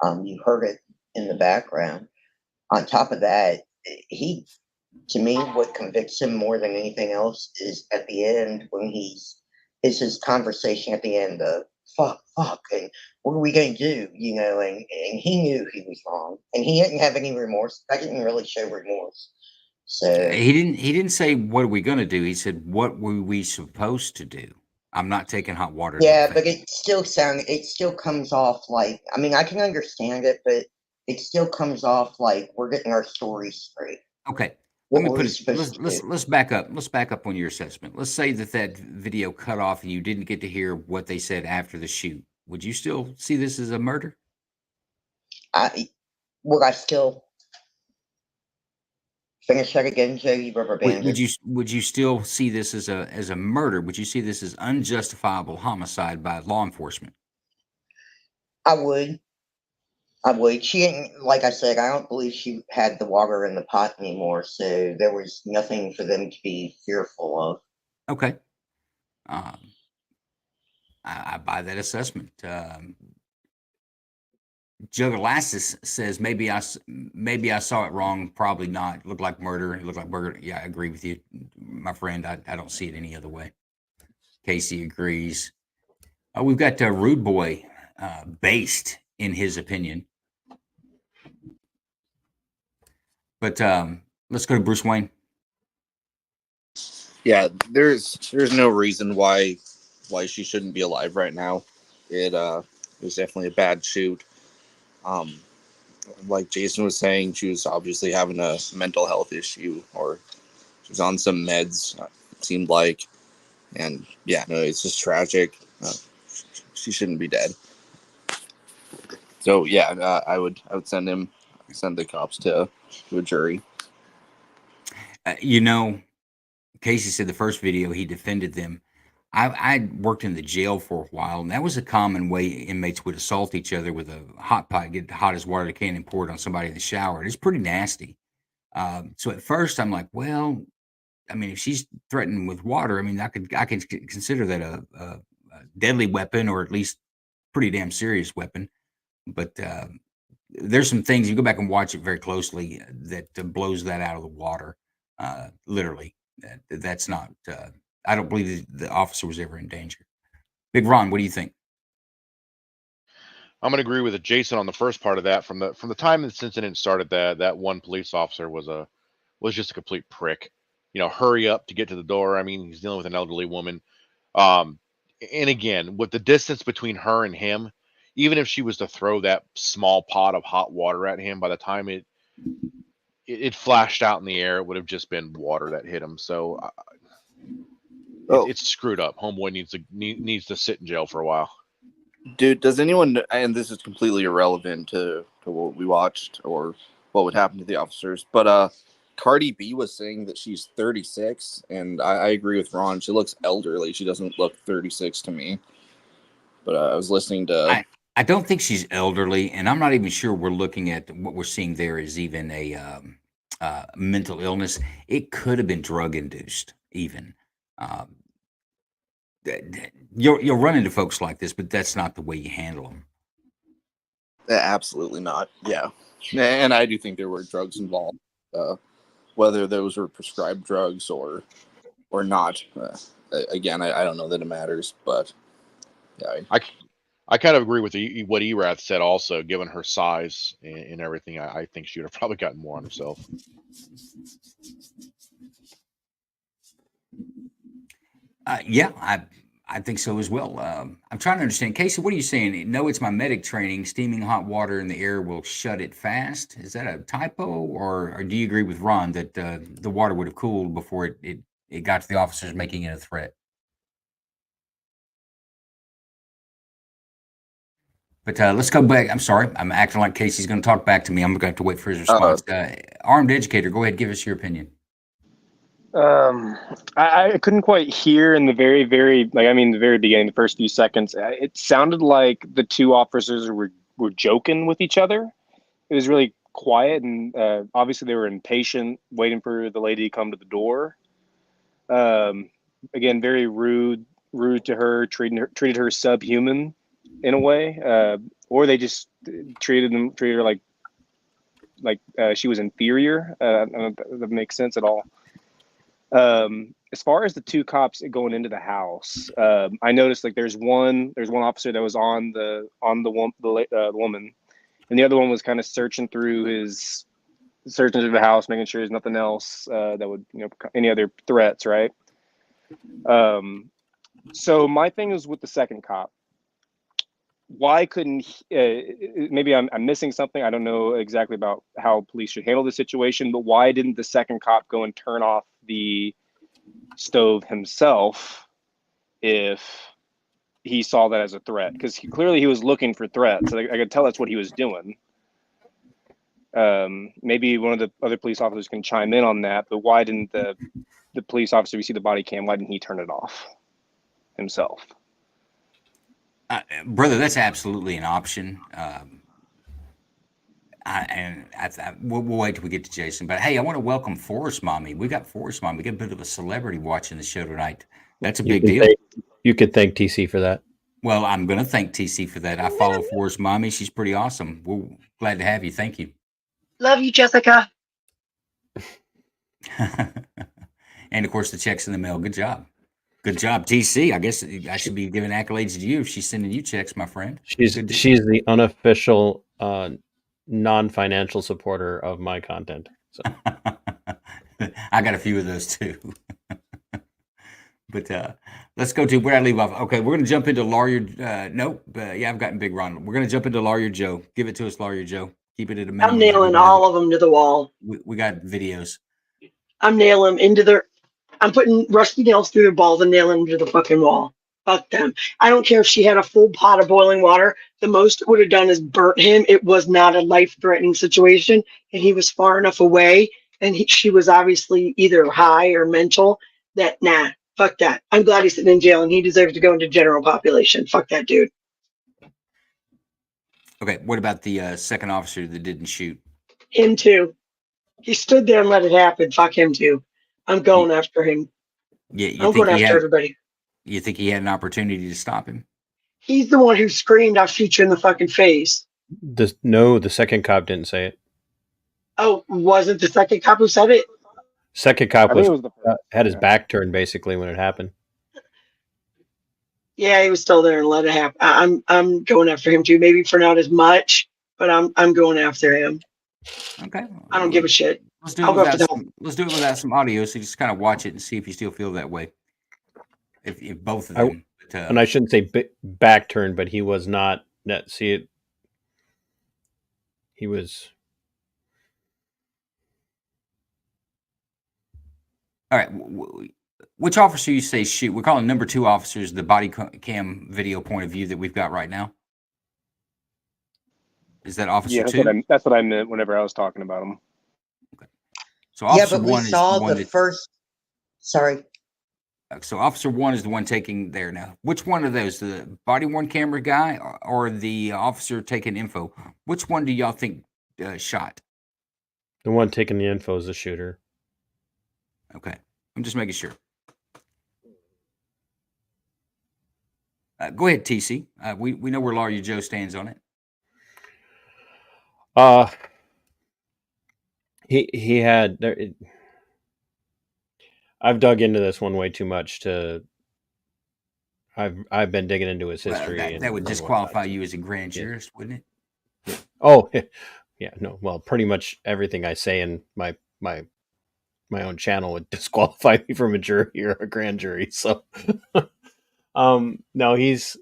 You heard it in the background. On top of that, to me, what convicts him more than anything else is at the end when is his conversation at the end of fuck, and what are we going to do? And he knew he was wrong, and he didn't have any remorse. That didn't really show remorse. So He didn't say what are we going to do. He said what were we supposed to do. I'm not taking hot water. yeah, but it still comes off like, I mean, I can understand it, but it still comes off like we're getting our story straight. Okay. What Let me were put we it. supposed to do? Let's back up. Let's back up on your assessment. Let's say that video cut off and you didn't get to hear what they said after the shoot. Would you still see this as a murder? Would I still finish that again, Joe? You rubber banded. Would you still see this as a murder? Would you see this as unjustifiable homicide by law enforcement? I would. She didn't, like I said, I don't believe she had the water in the pot anymore, so there was nothing for them to be fearful of. Okay. I buy that assessment. Joe Galassis says maybe I saw it wrong. Probably not. It looked like murder. It looked like murder. Yeah, I agree with you, my friend. I don't see it any other way. Casey agrees. We've got Rude Boy based in his opinion. But let's go to Bruce Wayne. Yeah, there's no reason why she shouldn't be alive right now. It was definitely a bad shoot. Like Jason was saying, she was obviously having a mental health issue, or she was on some meds. It seemed like, and yeah, no, it's just tragic. She shouldn't be dead. So yeah, I would send the cops to a jury. Casey said the first video he defended them. I worked in the jail for a while, and that was a common way inmates would assault each other with a hot pot, get the hottest water they can, and pour it on somebody in the shower. It's pretty nasty. So at first, I'm like, well, I mean, if she's threatened with water, I mean, I could consider that a deadly weapon, or at least pretty damn serious weapon. But there's some things you go back and watch it very closely that blows that out of the water, literally. That's not. I don't believe the officer was ever in danger. Big Ron, what do you think? I'm going to agree with Jason on the first part of that. From the time this incident started, that one police officer was just a complete prick. Hurry up to get to the door. I mean, he's dealing with an elderly woman. And again, with the distance between her and him, even if she was to throw that small pot of hot water at him, by the time it flashed out in the air, it would have just been water that hit him. So it's screwed up. Homeboy needs to sit in jail for a while. Dude, does anyone, and this is completely irrelevant to what we watched or what would happen to the officers, but Cardi B was saying that she's 36, and I agree with Ron. She looks elderly. She doesn't look 36 to me. But I was listening to... I don't think she's elderly, and I'm not even sure we're looking at what we're seeing there is even a mental illness. It could have been drug-induced, even. you'll run into folks like this, but that's not the way you handle them. Absolutely not. Yeah, and I do think there were drugs involved, whether those were prescribed drugs or not. Again, I don't know that it matters, but yeah, I kind of agree with what Erath said. Also, given her size and everything, I think she would have probably gotten more on herself. Yeah, I think so as well. I'm trying to understand, Casey. What are you saying? No, it's my medic training. Steaming hot water in the air will shut it fast. Is that a typo, or do you agree with Ron that the water would have cooled before it got to the officers, making it a threat? But let's go back. I'm sorry, I'm acting like Casey's going to talk back to me. I'm going to have to wait for his response. Armed educator, go ahead, give us your opinion. I couldn't quite hear in the very the very beginning, the first few seconds. It sounded like the two officers were joking with each other. It was really quiet, and obviously they were impatient, waiting for the lady to come to the door. Again, very rude to her, treated her subhuman in a way, or they just treated her like she was inferior. I don't know if that makes sense at all. As far as the two cops going into the house, I noticed like there's one officer that was on the woman, and the other one was kind of searching through the house, making sure there's nothing else that would, any other threats, right? So my thing is with the second cop. Why couldn't maybe I'm missing something? I don't know exactly about how police should handle the situation, but why didn't the second cop go and turn off the stove himself if he saw that as a threat? Because clearly he was looking for threats. So I could tell that's what he was doing. Maybe one of the other police officers can chime in on that, but why didn't the police officer, we see the body cam, why didn't he turn it off himself? Brother, that's absolutely an option. We'll wait till we get to Jason. But hey, I want to welcome Forest Mommy. We got Forest Mommy. We got a bit of a celebrity watching the show tonight. That's a big deal. You could thank TC for that. Well, I'm going to thank TC for that. I follow Forest Mommy. She's pretty awesome. We're glad to have you. Thank you. Love you, Jessica. And of course, the check's in the mail. Good job. Good job, TC. I guess I should be giving accolades to you if she's sending you checks, my friend. She's the unofficial non-financial supporter of my content. So. I got a few of those too. But let's go to where I leave off. Okay, we're going to jump into Lawyer. I've gotten Big Ron. We're going to jump into Lawyer Joe. Give it to us, Lawyer Joe. Keep it at a minimum. I'm nailing all of them to the wall. We got videos. I'm nailing them into their. I'm putting rusty nails through their balls and nailing them to the fucking wall. Fuck them. I don't care if she had a full pot of boiling water. The most it would have done is burnt him. It was not a life-threatening situation, and he was far enough away, and she was obviously either high or mental. That nah, fuck that. I'm glad he's sitting in jail, and he deserves to go into general population. Fuck that dude. Okay, what about the second officer that didn't shoot? Him too. He stood there and let it happen. Fuck him too. I'm going after him. Yeah, I'm going after everybody. You think he had an opportunity to stop him? He's the one who screamed, "I'll shoot you in the fucking face." No, the second cop didn't say it. Oh, wasn't the second cop who said it? Second cop had his back turned basically when it happened. Yeah, he was still there and let it happen. I'm going after him too. Maybe for not as much, but I'm going after him. Okay. I don't give a shit. Let's do it without some audio, so you just kind of watch it and see if you still feel that way. If both of them. And I shouldn't say back turned, but he was not. See it. He was. All right. Which officer you say shoot? We're calling number 2 officers the body cam video point of view that we've got right now. Is that officer 2? That's what I meant whenever I was talking about him. Okay. So officer but we 1 saw is the one the first. Sorry. So officer 1 is the one taking there now. Which one of those, the body worn camera guy or the officer taking info? Which one do y'all think shot? The one taking the info is the shooter. Okay, I'm just making sure. Go ahead, TC. We know where Lawyer Joe stands on it. He had. I've dug into this one way too much to. I've been digging into his history. Well, that would disqualify you as a grand jurist, wouldn't it? Oh, yeah. No. Well, pretty much everything I say in my own channel would disqualify me from a jury or a grand jury. So, no, he's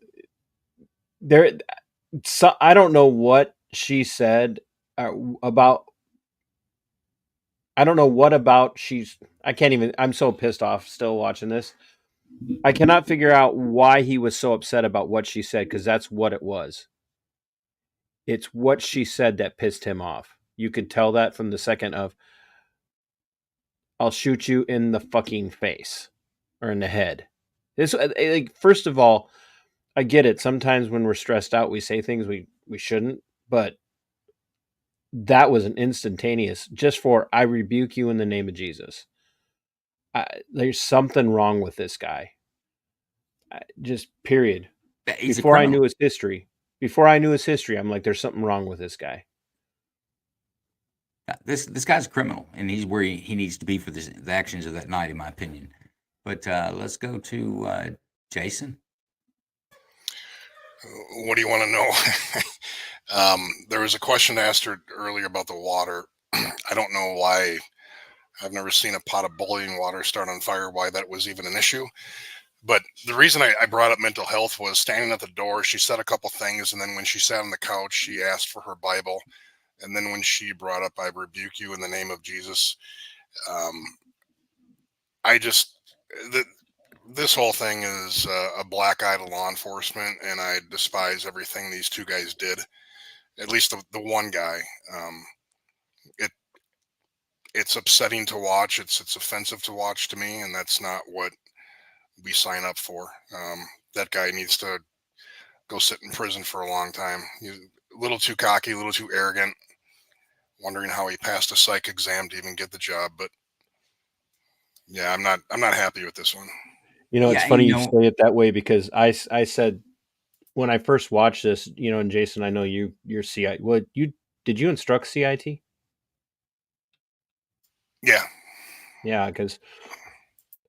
there. So I don't know what she said about. I don't know what about I can't even. I'm so pissed off still watching this. I cannot figure out why he was so upset about what she said, because that's what it was. It's what she said that pissed him off. You could tell that from the second of, I'll shoot you in the fucking face or in the head. This, like, first of all, I get it. Sometimes when we're stressed out, we say things we shouldn't, but that was an instantaneous, just for, I rebuke you in the name of Jesus. There's something wrong with this guy. Just period. Before I knew his history, I'm like, there's something wrong with this guy. This guy's a criminal, and he's where he needs to be for the actions of that night, in my opinion. But let's go to Jason. What do you want to know? There was a question asked her earlier about the water. I don't know why. I've never seen a pot of boiling water start on fire, why that was even an issue. But the reason I brought up mental health was standing at the door. She said a couple things, and then when she sat on the couch, she asked for her Bible. And then when she brought up, I rebuke you in the name of Jesus, this whole thing is a black eye to law enforcement, and I despise everything these two guys did. At least the one guy. It's upsetting to watch. It's offensive to watch to me, and that's not what we sign up for. That guy needs to go sit in prison for a long time. He's a little too cocky, a little too arrogant. Wondering how he passed a psych exam to even get the job, but yeah, I'm not happy with this one. You know, it's funny you say it that way, because I said when I first watched this, and Jason, I know you're CIT. What did you instruct CIT? Yeah, because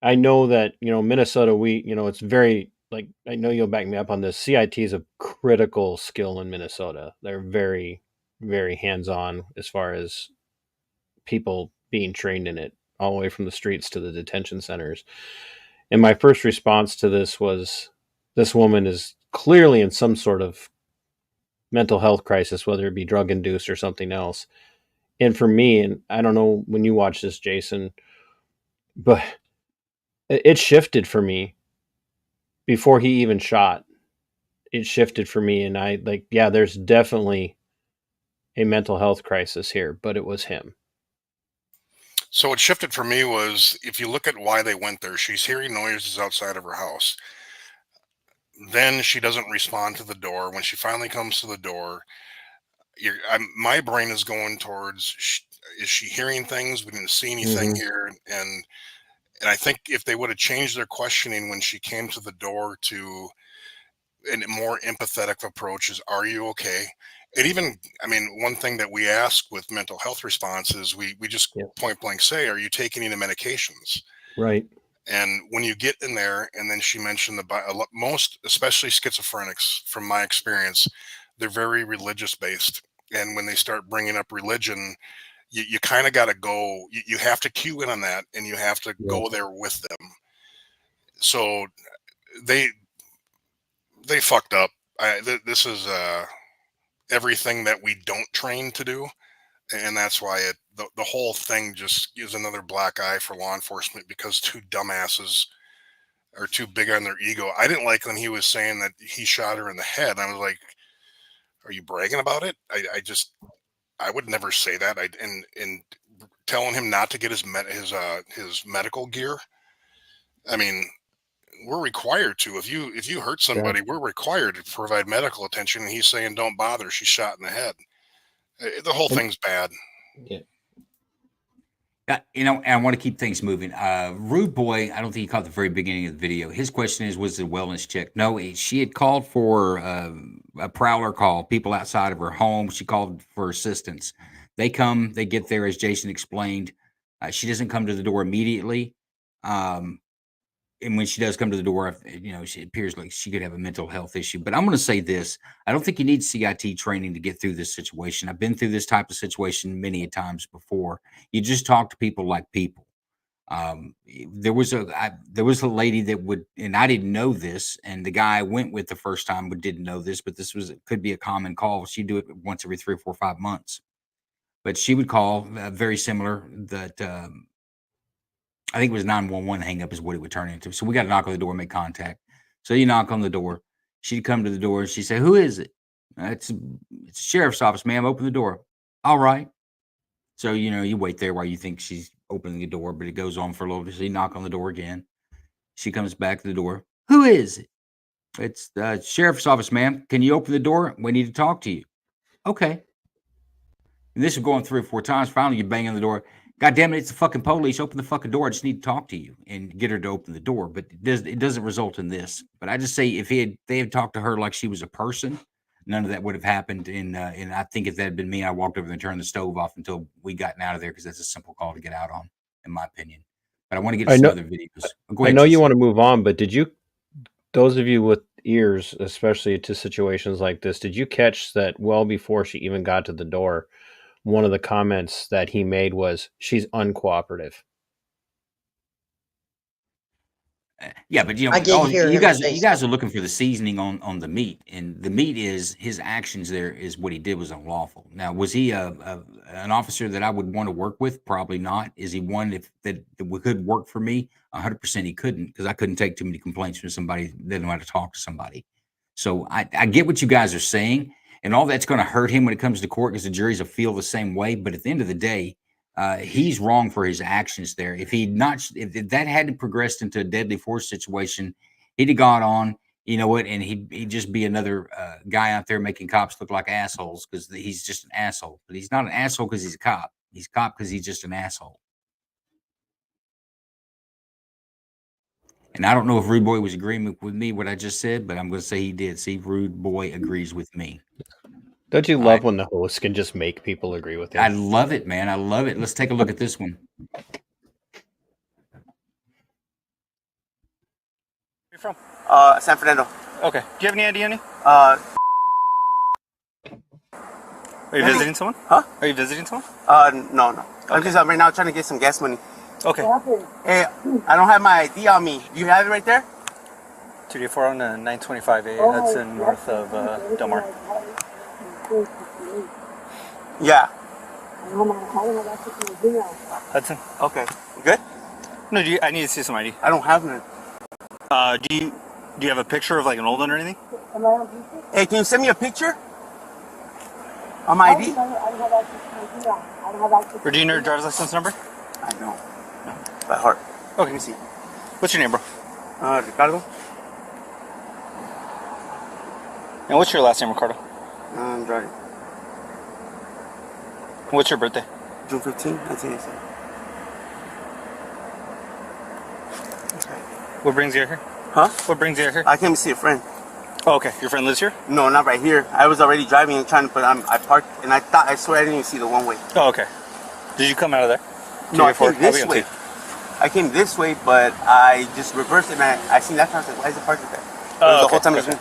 I know that Minnesota, it's very, like, I know you'll back me up on this. CIT is a critical skill in Minnesota. They're very, very hands-on as far as people being trained in it, all the way from the streets to the detention centers. And my first response to this was, this woman is clearly in some sort of mental health crisis, whether it be drug induced or something else. And for me, and I don't know when you watch this, Jason, but it shifted for me before he even shot. It shifted for me, and there's definitely a mental health crisis here, but it was him. So what shifted for me was, if you look at why they went there, she's hearing noises outside of her house. Then she doesn't respond to the door. When she finally comes to the door, my brain is going towards, is she hearing things? We didn't see anything here. And I think if they would have changed their questioning when she came to the door to a more empathetic approach is, are you okay? And even, one thing that we ask with mental health response is we just point blank say, are you taking any medications? Right. And when you get in there, and then she mentioned most, especially schizophrenics, from my experience, they're very religious based. And when they start bringing up religion, you kind of got to go, you have to cue in on that, and you have to go there with them. So they fucked up. This is everything that we don't train to do. And that's why the whole thing just gives another black eye for law enforcement, because two dumbasses are too big on their ego. I didn't like when he was saying that he shot her in the head. I was like, are you bragging about it? I would never say that. And telling him not to get his medical gear. We're required to. If you hurt somebody, we're required to provide medical attention. And he's saying, don't bother. She's shot in the head. The whole thing's bad. Yeah. And I want to keep things moving. Rude Boy, I don't think he caught the very beginning of the video. His question is, was it a wellness check? No, she had called for a prowler call, people outside of her home. She called for assistance. They come, they get there, as Jason explained. She doesn't come to the door immediately. And when she does come to the door, she appears like she could have a mental health issue. But I'm going to say this. I don't think you need CIT training to get through this situation. I've been through this type of situation many times before. You just talk to people like people. There was a lady that would, and I didn't know this, and the guy I went with the first time didn't know this, but could be a common call. She'd do it once every 3 or 4 or 5 months. But she would call very similar that I think it was 911 hang up is what it would turn into. So we got to knock on the door, make contact. So you knock on the door. She'd come to the door and she'd say, "Who is it?" It's a sheriff's office, ma'am. Open the door. All right. So, you wait there while you think she's opening the door, but it goes on for a little bit. So you knock on the door again. She comes back to the door. "Who is it?" "It's the sheriff's office, ma'am. Can you open the door? We need to talk to you." "Okay." And this is going 3 or 4 times. Finally, you bang on the door. "God damn it, it's the fucking police. Open the fucking door. I just need to talk to you," and get her to open the door. But it doesn't result in this. But I just say if they had talked to her like she was a person, none of that would have happened. And I think if that had been me, I walked over there and turned the stove off until we gotten out of there, because that's a simple call to get out on, in my opinion. But I want to get to some other videos. Go ahead, I know you Jason. want to move on, but those of you with ears, especially to situations like this, did you catch that well before she even got to the door? One of the comments that he made was, "She's uncooperative." Yeah, but I did hear you him guys say are looking for the seasoning on the meat, and the meat is his actions. There is what he did was unlawful. Now, was he an officer that I would want to work with? Probably not. Is he one that could work for me? 100% he couldn't, because I couldn't take too many complaints from somebody that didn't know how to talk to somebody. So I get what you guys are saying, and all that's going to hurt him when it comes to court, because the juries will feel the same way. But at the end of the day, he's wrong for his actions there. If that hadn't progressed into a deadly force situation, he'd have gone on, and he'd just be another guy out there making cops look like assholes, because he's just an asshole. But he's not an asshole because he's a cop. He's a cop because he's just an asshole. And I don't know if Rude Boy was agreeing with me what I just said, but I'm going to say he did. See, Rude Boy agrees with me. Don't you love when the host can just make people agree with him? I love it, man. I love it. Let's take a look at this one. Where you from? San Fernando. Okay. Do you have any ID on you? Are you visiting someone? Huh? Are you visiting someone? No. Okay. I'm just right now trying to get some gas money. Okay. Hey, I don't have my ID on me. Do you have it right there? 284 on the 925A Hudson, north of Del Mar. Yeah. Hudson. Okay. You good? No, I need to see some ID. I don't have none. Do you have a picture of like an old one or anything? Hey, can you send me a picture on my ID? Or do you know your driver's license number? I don't. No. By heart. Okay. Let me see. What's your name, bro? Ricardo. And what's your last name, Ricardo? Andrade. What's your birthday? June 15, 1987. Okay. What brings you here? Huh? What brings you here? I came to see a friend. Oh, okay. Your friend lives here? No, not right here. I was already driving and trying to put I parked, and I swear I didn't even see the one way. Oh, okay. Did you come out of there? No, I came this way. I came this way, but I just reversed it, and I seen that car. I was like, why is it parked there? Oh, the whole time it was me.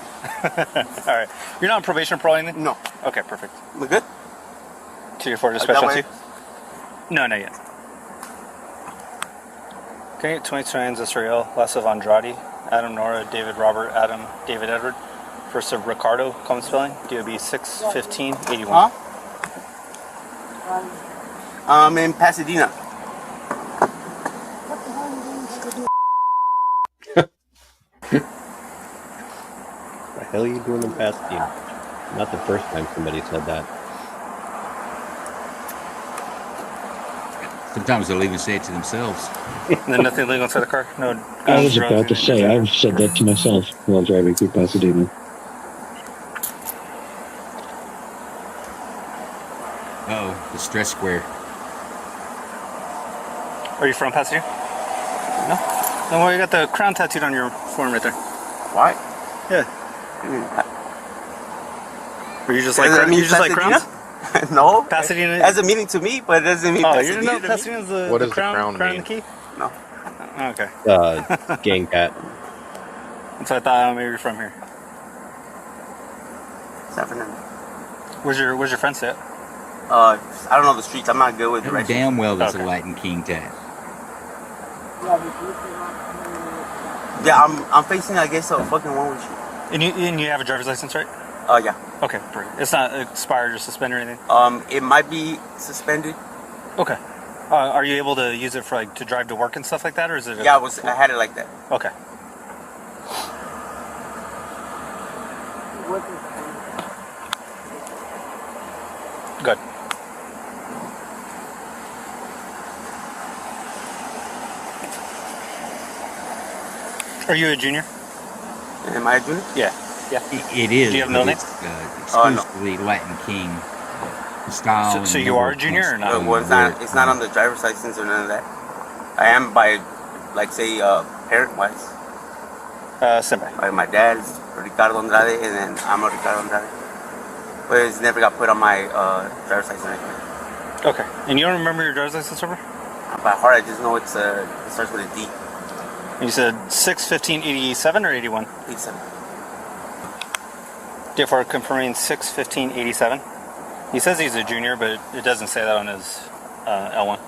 All right. You're not on probation or parole or anything? No. Okay, perfect. We good? 284 dispatch to you? No, not yet. Okay, 29 Zesriel, last of Andrade, Adam Nora, David Robert, Adam, David Edward. First of Ricardo, common spelling, DOB 61581. Huh? I'm in Pasadena. What the hell are you doing in Pasadena? Not the first time somebody said that. Sometimes they'll even say it to themselves. And then nothing illegal inside the car? No. I was about to say, I've said that to myself while driving through Pasadena. Oh, the stress square. Are you from Pasadena? No? Then why you got the crown tattooed on your forearm right there? Why? Yeah. Are you just like crowns? No. Pasadena It has a meaning to me, but it doesn't mean Pasadena. Pasadena. You didn't know Pasadena's the crown and the key? No. Okay. Gang cat. So I thought maybe you're from here. San Fernando. Where's your friend sit? I don't know the streets. I'm not good with directions. Damn well that's a Latin King tat. Yeah, I'm facing, I guess, a fucking one-way street. And you have a driver's license, right? Yeah. Okay, perfect. It's not expired or suspended or anything? It might be suspended. Okay. Are you able to use it for to drive to work and stuff like that, or is it? Yeah, I had it like that. Okay. Good. Are you a junior? Am I a junior? Yeah. Yeah. It is. Do you have no name? Exclusively Latin King style. So you are a junior or not? Well, it's not on the driver's license or none of that. I am by, like, say, parent-wise. Simba. Like my dad's Ricardo Andrade, and then I'm a Ricardo Andrade. But it's never got put on my driver's license. Okay. And you don't remember your driver's license number? By heart, I just know it starts with a D. And you said 6/15/87 or 81? 87. Therefore, confirming 6/15/87. He says he's a junior, but it doesn't say that on his L1.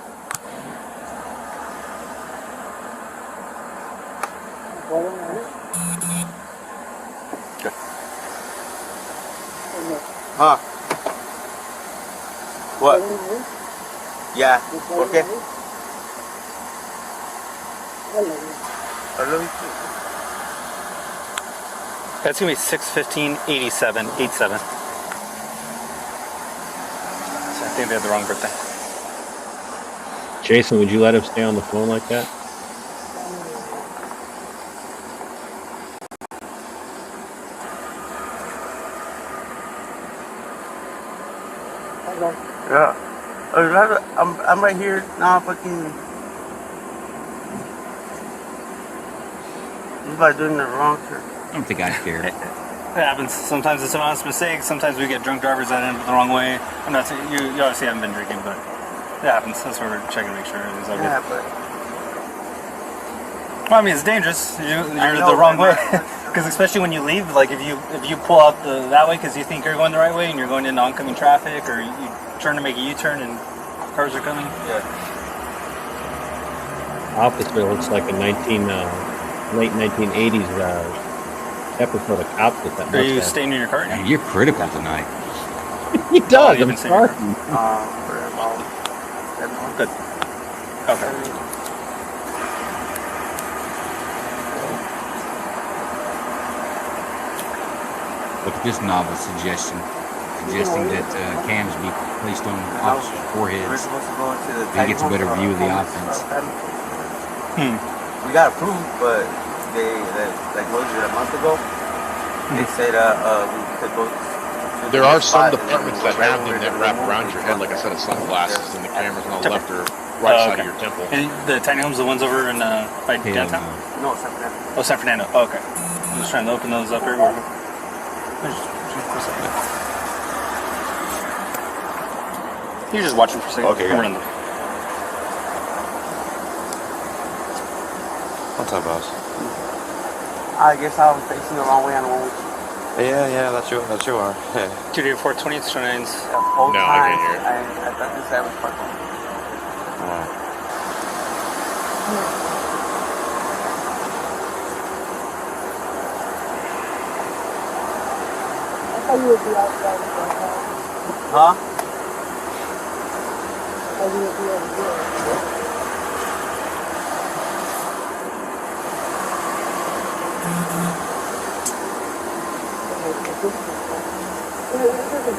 Good. Huh? What? Yeah. Okay. I love you too. That's gonna be 6/15/87. So I think they had the wrong birthday. Jason, would you let him stay on the phone like that? Yeah. I'm right here now. Fucking. You guys doing the wrong shit. I don't think I care. It happens. Sometimes it's an honest mistake. Sometimes we get drunk drivers that end up the wrong way. I'm not saying you obviously haven't been drinking, but it happens. That's why we're checking to make sure everything's okay. Yeah, but. Well, I mean, it's dangerous. You're the wrong way. Because especially when you leave, like if you pull out that way because you think you're going the right way and you're going into oncoming traffic, or you turn to make a U-turn and cars are coming. Yeah. Officer looks like a late 1980s episode of Cops with that. Are you staying in your car? Man, you're critical tonight. He does. I'm sorry. For about 7 months. Good. Okay. Look at this novel suggesting that cams be placed on officers' foreheads. He gets a better view of the offense. We got approved, but like was it a month ago? They said we could go. There are some departments that have them that wrap around your head like a set of sunglasses, and the camera's on the left or right side of your temple. And the tiny homes, the ones over in by downtown? No, San Fernando. Oh, San Fernando. Oh, okay. I'm just trying to open those up here. You're just watching for a second. Okay, We're in there. What's up, boss? I guess I was facing the wrong way on the one with you. Yeah, that you are. 28420 29s. Both No, I times, can't hear. I thought this guy was parked on. I thought you would be outside. Huh? I thought you would be over here.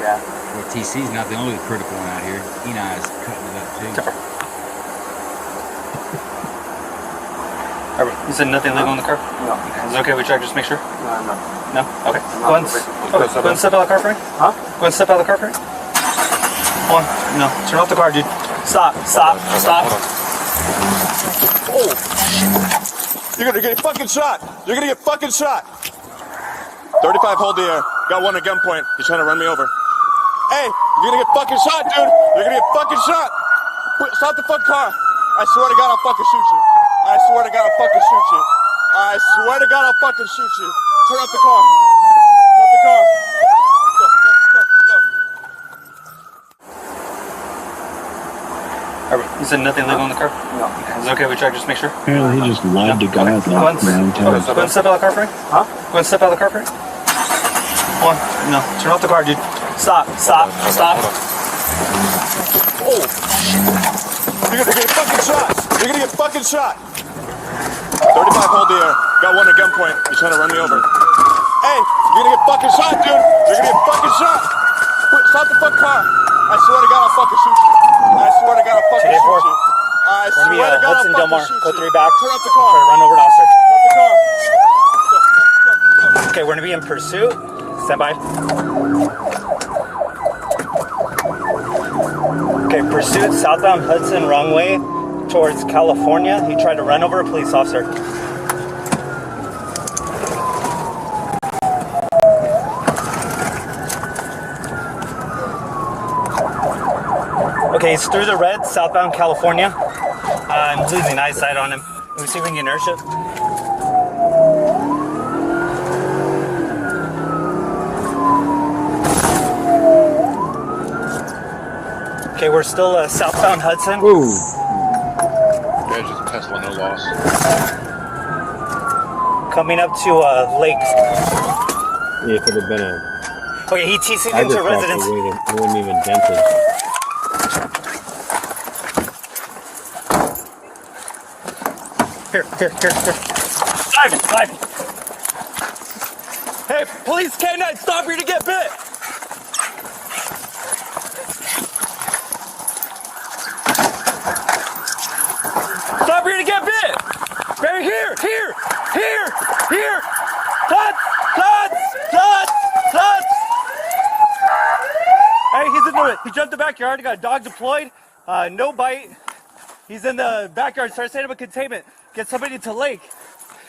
Yeah. Well, TC's not the only critical one out here. Eni's cutting it up too. You said nothing illegal in the car? No. Is it okay we check just to make sure? No. No? Okay. Go ahead and step out of the car for me. Huh? Go ahead and step out of the car for me. Hold on. No. Turn off the car, dude. Stop. You're gonna get fucking shot. You're gonna get fucking shot. 35, hold the air. Got one at gunpoint. He's trying to run me over. Hey, you're gonna get fucking shot, dude. You're gonna get fucking shot. Stop the fucking car. I swear to God, I'll fucking shoot you. I swear to God, I'll fucking shoot you. I swear to God, I'll fucking shoot you. Turn off the car. Turn off the car. Go, go, go. You said nothing illegal in the car? No. Is it okay we check? Just make sure? Apparently he just lied to God like 9 times. Go ahead and step out of the car for me. Huh? Go ahead and step out of the car for me. Hold on. No. Turn off the car, dude. Stop. Stop. Stop. Oh. You're gonna get fucking shot. You're gonna get fucking shot. 35, hold the air. Got one at gunpoint. He's trying to run me over. Hey, you're gonna get fucking shot, dude. You're gonna get fucking shot. Stop the fucking car. I swear to God, I'll fucking shoot you. I swear to God, I'll fucking shoot you. I swear to God, I'll fucking shoot you. Code 3 back. Turn off the car. Try to run over to officer. Turn off the car. Okay, we're gonna be in pursuit. Stand by. Okay, pursuit southbound Hudson, wrong way towards California. He tried to run over a police officer. Okay, he's through the red, southbound California. I'm losing eyesight on him. Let me see if we can get inertia. Okay, we're still southbound Hudson. Ooh. Yeah, just a Tesla, no loss. Coming up to Lake. Yeah, if it had been a... Okay, he TC'd I into just residence. walked away, it wouldn't even dent it. Here. Driving. Hey, police canine, stop here to get bit. Stop here to get bit. Right here. Touch. Hey, he's in the. He jumped the backyard. Got a dog deployed. No bite. He's in the backyard. Start setting up a containment. Get somebody to lake.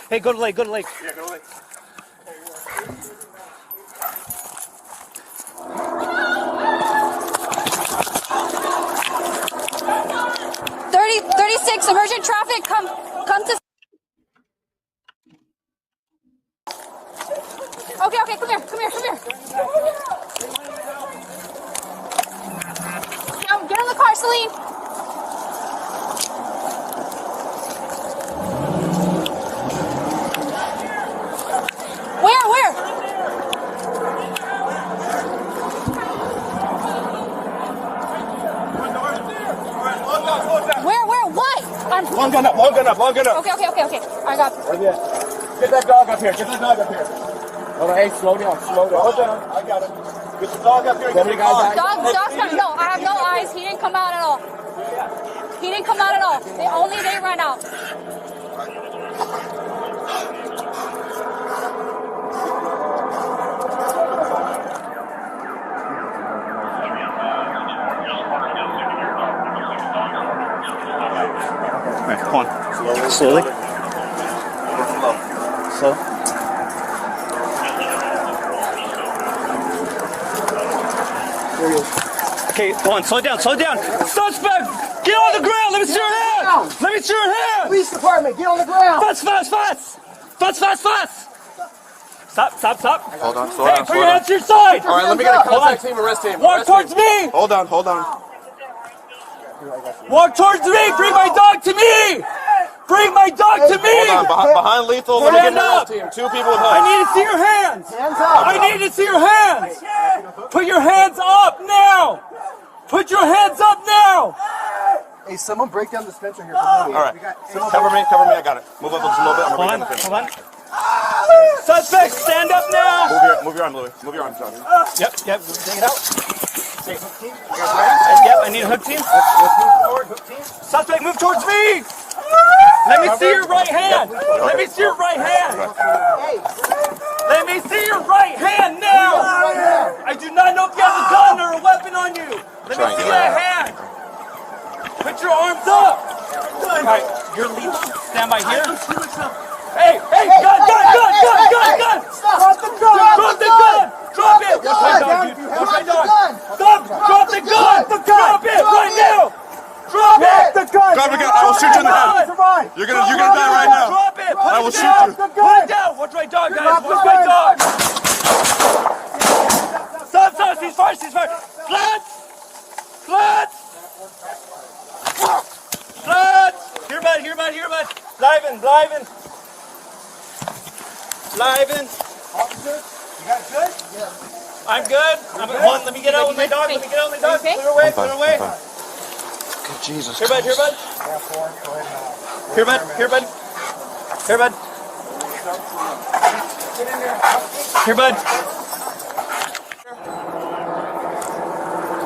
Hey, go to lake. Yeah, go to lake. 36, emergent traffic, come to... Okay, come here. Get in the car, Celine. Where? Where? What? Long gun up. Okay. I got you. Get that dog up here. Hold on, hey, slow down. Hold down. I got it. Get the dog up here. Dog's coming. No, I have no eyes. He didn't come out at all. They ran out. Alright, come on. Slowly. Slow. Okay, hold on. Slow down. Suspect! Get on the ground! Let me see your hands! Police department, get on the ground! Fast! Stop. Hold on, slow Hey, down. put your hands to your side! All right, let me get a contact team. Arrest him. Walk towards me! Hold on. Walk towards me! Bring my dog to me! Hold on, behind lethal. Let me get an arrest team. 2 people with I hoods. need to see your hands! Hands up! I need to see your hands! Put your hands up now! Hey, someone break down the dispenser here. All right. Cover me. I got it. Move up just a little bit. I'm Hold gonna break down the fence. on. Suspect, stand up now! Move your arm, Louis. Move your arm, John. Yep, take it out. Yep, I need a hook team. Suspect, move towards me! Let me see your right hand! Let me see your right hand now! I do not know if you have a gun or a weapon on you! Let me see that hand! Put your arms up! Alright, you're legal. Stand by. by here. Hey, gun! Stop the gun! Drop the gun! Drop it! Watch my dog, dude. Watch my dog. Stop! Drop the gun! Drop it right now! Drop it! Drop the gun. I will shoot you in the head. You're gonna die right now. Drop it! I will shoot you. Put it down! Watch my dog, guys! Watch my dog! Stop! Cease fire! Flat! Here, bud! Blijven! Officer, you got it good? Yeah. I'm good. Hold on, let me get out with my dog. Okay. Clear away. Good Jesus. Here, bud. Here, bud.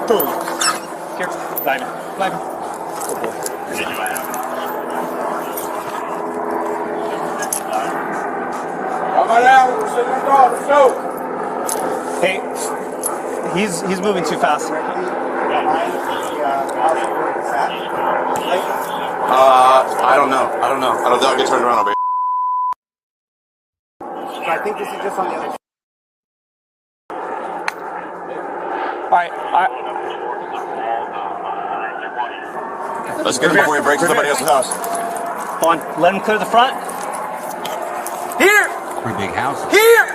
Boom. Here, blijven. Hey, he's moving too fast. I don't know. I don't think I'll get turned around, baby. I think this is just on the other side. Alright. Let's get him before he breaks somebody else's house. Hold on, let him clear the front. Here! Pretty big house. Here!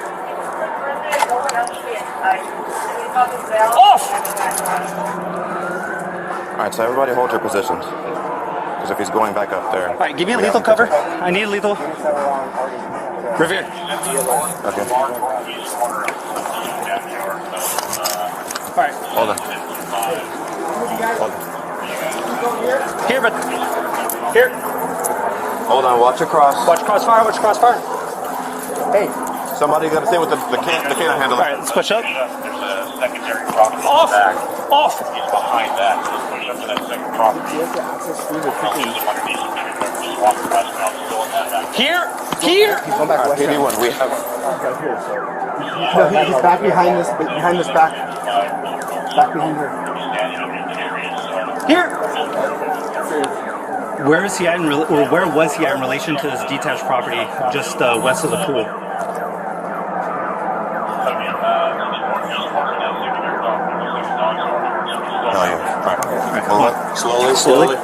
Off! Alright, so everybody hold your positions. Because if he's going back up there. Alright, give me a lethal cover. I need a lethal. Revere. Okay. Alright. Hold on. Here, bud. Here. Hold on, watch across. Watch crossfire. Hey, somebody got to stay with the canine handle. Alright, let's push up. There's a secondary property Off! back. Off! He's behind that. Push up to that second property. I'll see him underneath some tree. Just walk the rest, and I'll still in that back. Here! He's going back west. PD1, we have. No, he's back behind this back. Back behind her. Here! Where is he at where was he at in relation to this detached property just west of the pool? Oh, yeah. Alright. Hold on. Slowly.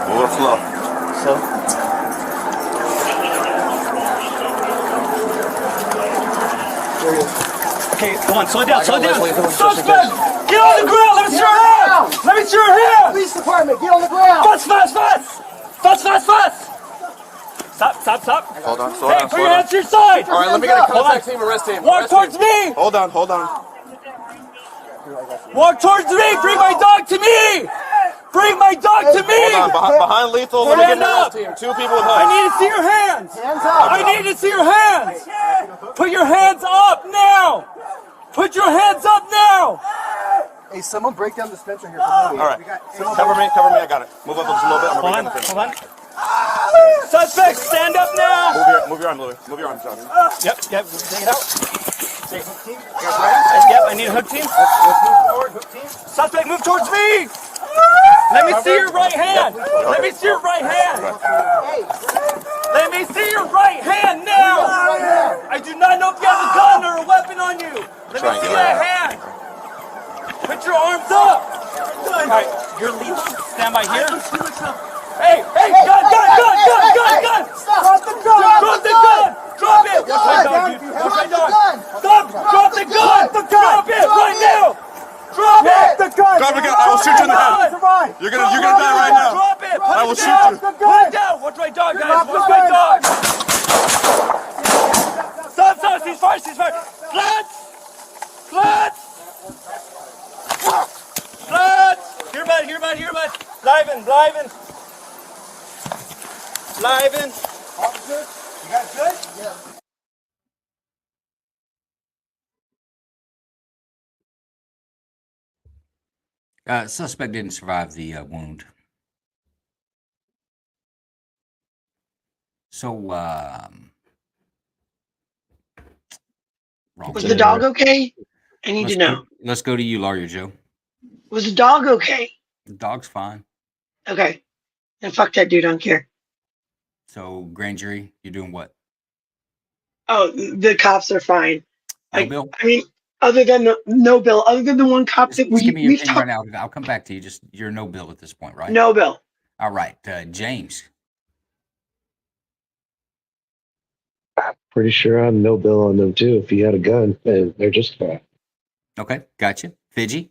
Move it slow. Okay, come on, slow down. Suspect! Get on the ground! Let me see your hands! Police department, get on the ground! Fast! Stop! Hold on, slow Hey, down. put your hands to your side! Alright, let me get a contact team, arrest him. Walk towards me! Hold on. Walk towards me! Bring my dog to me! Hold on, behind lethal, let me get an arrest team. 2 people with I hoods. need to see your hands! Hands up! I need to see your hands! Put your hands up now! Hey, someone break down the dispenser here for me. Alright, cover me, I got it. Move up just a little bit, I'm gonna break down the Hold on. Suspect, stand up now! Move your arm, Louis. Move your arm, Johnny. Yep, take it out. Yep, I need a hook team. Let's move forward, hook team. Suspect, move towards me! Let me see your right hand! Let me see your right hand! Let me see your right hand now! I do not know if you have a gun or a weapon on you! Let me see that hand! Put your arms up! Alright, you're leaving. Stand by here. Hey! Gun! Stop the gun! Drop it! Watch my dog, dude. Watch my dog. Stop! Drop the gun! Drop it right now! Drop it! Drop the gun, I will shoot you in the head. You're gonna die right now. Drop it! I will shoot you. Put it down! Watch my dog, guys! Watch my dog! Stop! Cease fire! Flat! Here, bud! Blijven! Officer, you got it good? Yeah. Suspect didn't survive the wound. So, Was the dog okay? I need to know. Let's go to you, Lawyer Joe. Was the dog okay? The dog's fine. Okay. Then fuck that dude, I don't care. So grand jury, you're doing what? Oh, the cops are fine. No bill? I mean, other than no bill, other than the one cop that Just give me your we've opinion right talked. now. I'll come back to you. Just you're no bill at this point, right? No bill. All right, James. Pretty sure I'm no bill on them too. If he had a gun, and they're just fine. Okay, gotcha. Fidgy.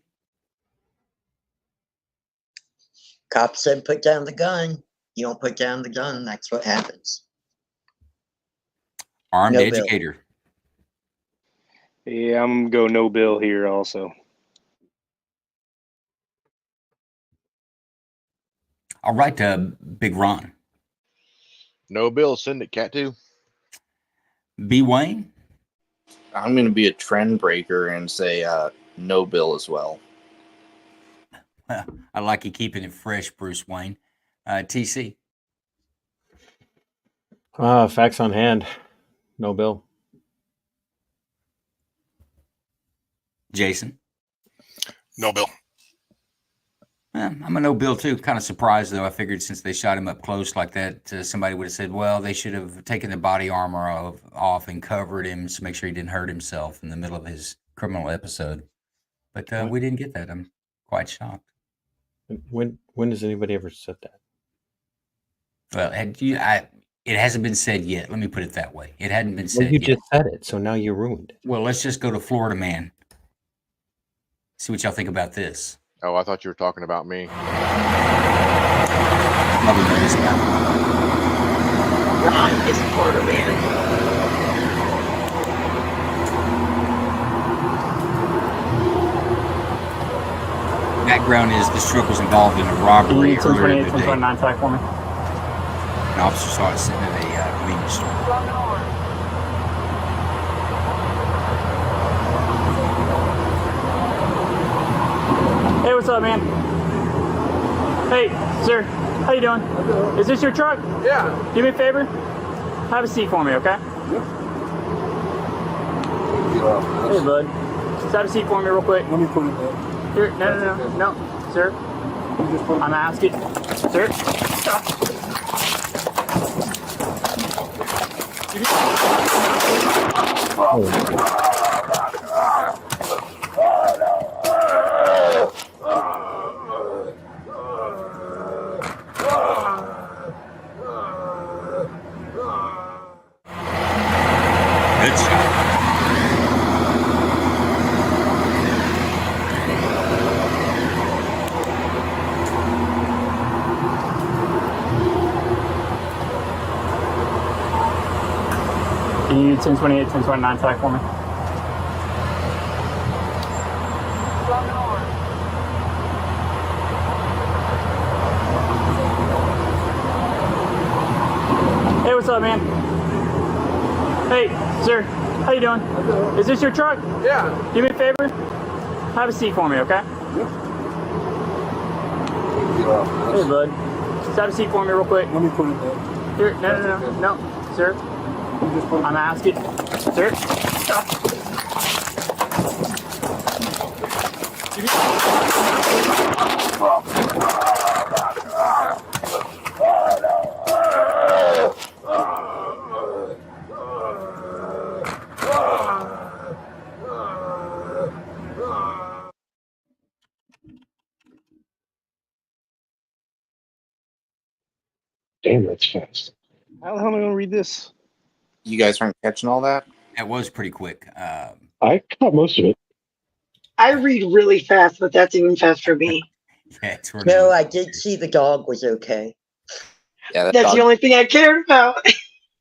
Cop said put down the gun. You don't put down the gun, that's what happens. Armed No bill. educator. Yeah, I'm gonna go no bill here also. All right, Big Ron. No bill. Send it, Cat 2. B. Wayne. I'm going to be a trend breaker and say no bill as well. I like you keeping it fresh, Bruce Wayne. TC. Facts on hand. No bill. Jason. No bill. I'm a no bill too. Kind of surprised though. I figured since they shot him up close like that, somebody would have said, well, they should have taken the body armor off and covered him to make sure he didn't hurt himself in the middle of his criminal episode. But we didn't get that. I'm quite shocked. When has anybody ever said that? Well, it hasn't been said yet. Let me put it that way. It hadn't been said Well, you yet. just said it, so now you ruined it. Well, let's just go to Florida Man. See what y'all think about this. Oh, I thought you were talking about me. Ron is Florida Man. Background is this truck was involved in a robbery earlier 1028, today. 1029 tag for me. An officer saw it sitting at a convenience store. Hey, what's up, man? Hey, sir, how you doing? Is this your truck? Yeah. Do me a favor. Have a seat for me, okay? Hey, bud. Just have a seat for me real quick. Let me put it there. Here, no, sir. I'm asking, sir. Good shot. Can you 1028, 1029 tag for me? Hey, what's up, man? Hey, sir, how you doing? Is this your truck? Yeah. Do me a favor. Have a seat for me, okay? Hey, bud. Just have a seat for me real quick. Let me put it there. Here, no, sir. I'm asking, sir. Damn, that's fast. How the hell am I going to read this? You guys aren't catching all that? That was pretty quick. I caught most of it. I read really fast, but that's even fast for me. Yeah, No, I did see the dog was okay. Yeah, that That's dog, the only thing I cared about.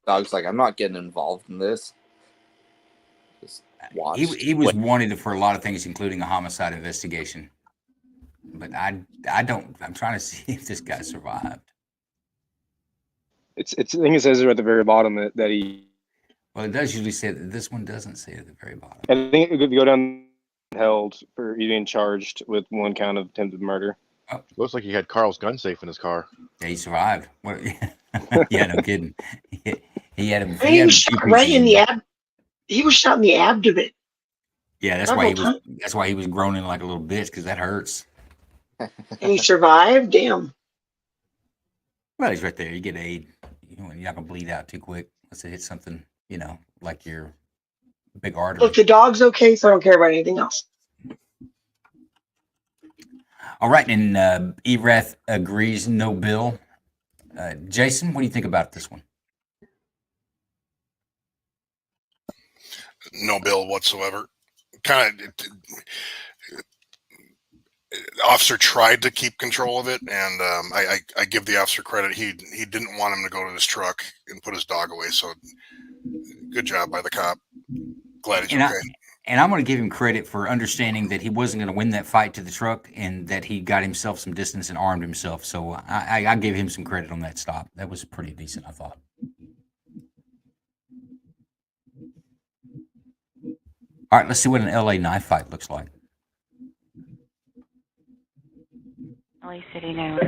dog's like, I'm not getting involved in this. Just watch. He was wanted for a lot of things, including a homicide investigation. But I'm trying to see if this guy survived. I think it says at the very bottom that he. Well, it does usually say that. This one doesn't say at the very bottom. I think it could go down held for being charged with one count of attempted murder. Oh. Looks like he had Carl's gun safe in his car. Yeah, he survived. What? Yeah, no kidding. He had him. He was shot right in the ab. He was shot in the abdomen. Yeah, that's why he was groaning like a little bitch, because that hurts. And he survived. Damn. Well, he's right there. You get aid. you're not gonna bleed out too quick unless it hits something, like your big artery. Look, the dog's okay, so I don't care about anything else. All right, and Erath agrees, no bill. Jason, what do you think about this one? No bill whatsoever. Kind of, officer tried to keep control of it, and I give the officer credit. He didn't want him to go to his truck and put his dog away. So good job by the cop. Glad he's okay. And I'm going to give him credit for understanding that he wasn't going to win that fight to the truck, and that he got himself some distance and armed himself. So I give him some credit on that stop. That was pretty decent, I thought. All right, let's see what an LA knife fight looks like. LA City now.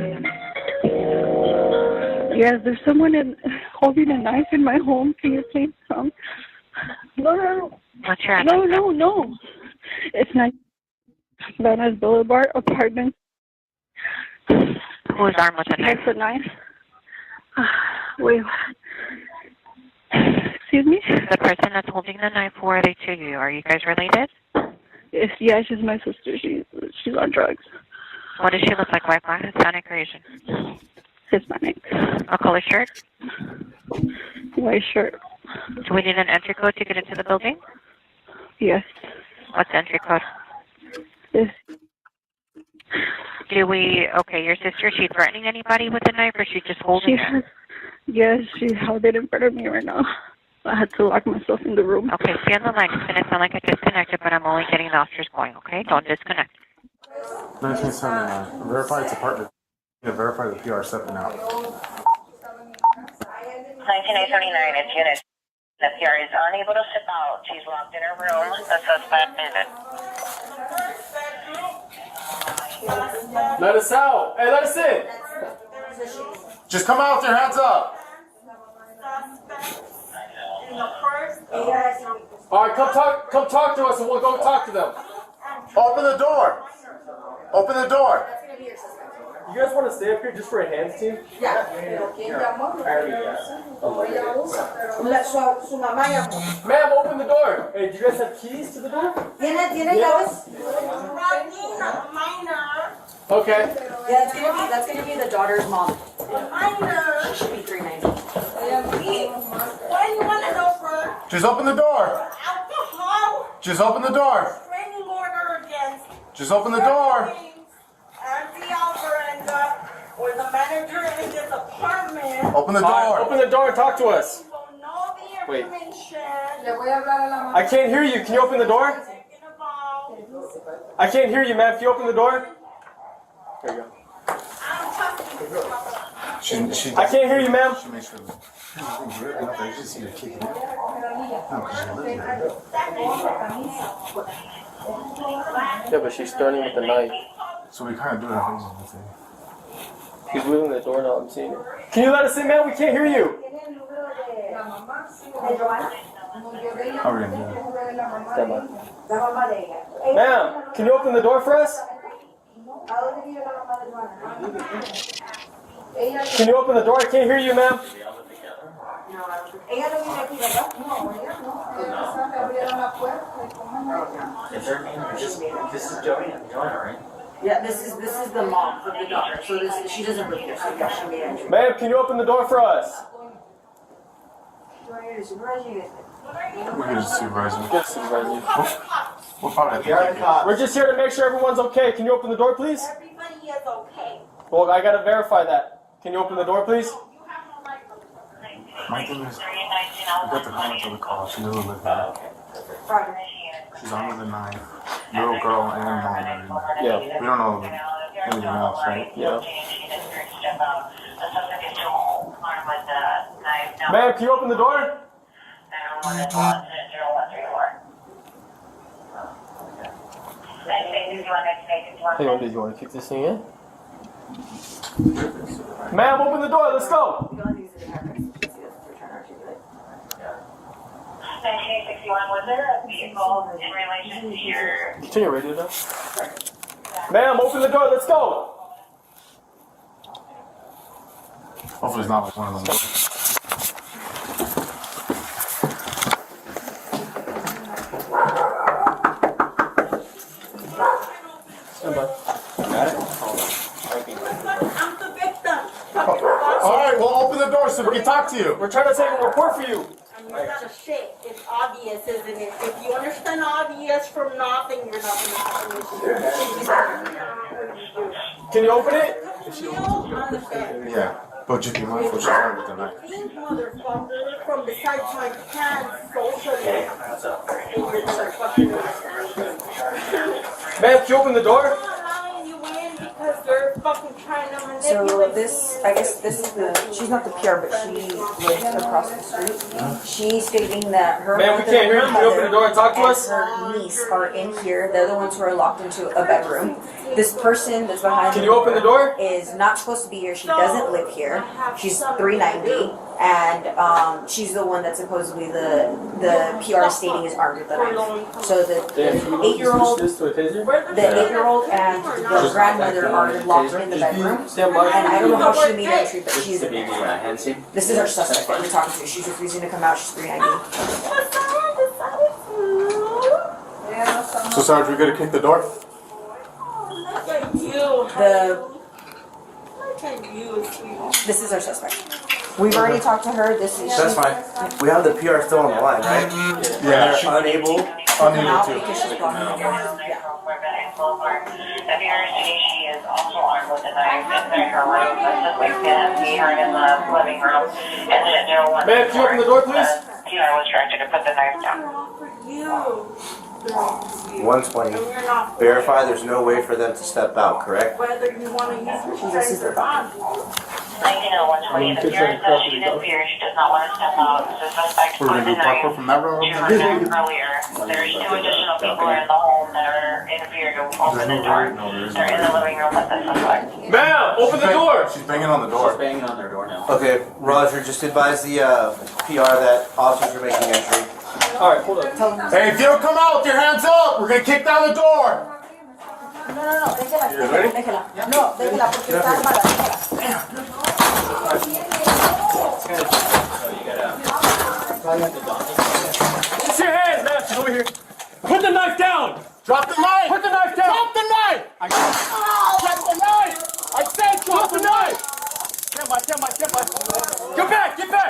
Yes, there's someone holding a knife in my home. Can you please come? No. What's your address? No. It's not Venice Boulevard apartment. Who is armed with a knife? Has a knife. Wait. Excuse me? The person that's holding the knife, who are they to you? Are you guys related? Yeah, she's my sister. She's on drugs. What does she look like? White, black, Hispanic, or Asian? Hispanic. A color shirt? White shirt. Do we need an entry code to get into the building? Yes. What's the entry code? Yes. Okay, your sister, she threatening anybody with a knife, or she just holding it? Yes, she held it in front of me right now. I had to lock myself in the room. Okay, stay on the line. It's going to sound like I disconnected, but I'm only getting the officers going, okay? Don't disconnect. 1979. Verify its apartment. Verify the PR7 now. 1979, it's unit. The PR is unable to step out. She's locked in her room. The suspect is Let us out! Hey, let us in! Just come out with your hands up! Alright, come talk to us and we'll go talk to them. Open the door! Open the door! You guys want to stay up here just for a hands team? Yeah. Ma'am, open the door! Hey, do you guys have keys to the door? ¿Tiene llaves? Okay. Yeah, that's gonna be the daughter's mom. She should be 390. What do you want to know for? Just open the door! Alcohol. Just open the door! Training order against. Just open the door! And the Alvarez, or the manager in this apartment. Open the door! Open the door and talk to us! Wait. I can't hear you. Can you open the door? I can't hear you, ma'am. Can you open the door? There you go. I can't hear you, ma'am. Yeah, but she's starting with the knife. So we kind of do that. She's moving the door now. I'm seeing her. Can you let us in, ma'am? We can't hear you. How are we gonna do that? Ma'am, can you open the door for us? Can you open the door? I can't hear you, ma'am. This is Joanna, right? Yeah, this is the mom of the daughter. So she doesn't live here. So yeah, she made entry. Ma'am, can you open the door for us? We're here to supervise you. Yes, supervisor. We're just here to make sure everyone's okay. Can you open the door, please? Everybody is okay. Well, I gotta verify that. Can you open the door, please? My thing is, I got the comments of the call. She doesn't live there. She's under the knife. Little girl and mom are in there. Yeah. We don't know anything else, right? Yeah. Ma'am, can you open the door? Hang on, did you want to kick this thing in? Ma'am, open the door. Let's go. 1961, was there a vehicle in relation to your... Turn your radio down. Ma'am, open the door. Let's go. Hopefully it's not like one of them. We're gonna talk to you. We're trying to take a report for you. I mean, it's not a shit. It's obvious, isn't it? If you understand obvious from nothing, you're not going to have an issue. Can you open it? Yeah. But just be mindful, she's armed with a knife. Think, motherfucker, from besides my pants, socially. You're gonna fucking understand. Man, can you open the door? Because they're fucking trying to manipulate. So this, I guess this is the, she's not the PR, but she lives across the street. She's stating that her Man, we can't hear you. Can you open the door and talk to us? her niece are in here. They're the ones who are locked into a bedroom. This person that's behind Can you open the door? is not supposed to be here. She doesn't live here. She's 390, and she's the one that supposedly the PR stating is armed with a knife. So the 8-year-old, and the grandmother are locked in the bedroom. And I don't know how she made entry, but she's in there. This is our suspect that we're talking to. She's refusing to come out. She's 390. So, Sarge, we gotta kick the door? This is our suspect. We've already talked to her. This is. That's fine. We have the PR still on the line, right? Yeah. They're unable to come out because she's blocking the door. If you're she is also armed with a knife inside her room. This is like see her in the living room. And then no one. Man, can you open the door, please? PR was directed to put the knife down. 120. Verify there's no way for them to step out, correct? Whether you want to use your bond. 190120, the PR says she's in fear. She does not want to step out. The suspect We're put gonna the do knife parkour from that road. to her neck earlier. There's 2 additional people in the home that are in fear to open the door. They're in the living room with the suspect. Ma'am, open the door! She's banging on the door. She's banging on their door now. Okay, Roger, just advise the PR that officers are making entry. Alright, hold on. Hey, if you don't come out with your hands up, we're gonna kick down the door. No, déjela. Ready? Déjela. No, déjela porque está armada. Déjela. Put your hands, man. She's over here. Put the knife down. Drop the knife. Put the knife down. Drop the knife. Drop the knife. I said drop the knife. Stand by. Get back.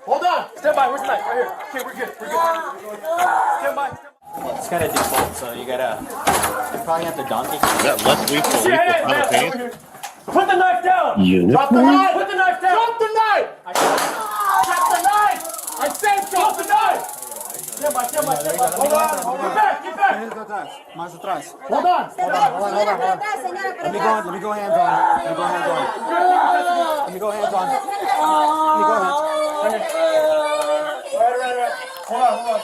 Hold on. Stand by. Where's the knife? Right here. Okay, we're good. Stand by. It's got a default, so you gotta. You probably have to donkey. Is that less lethal Put your hands, man. Over here. Put the knife down. Drop the knife. Put the knife down. Drop the knife. Drop the knife. I said drop the knife. Stand by. Hold on. Get back. Más atrás. Hold on. Let me go hands on. Right. Hold on.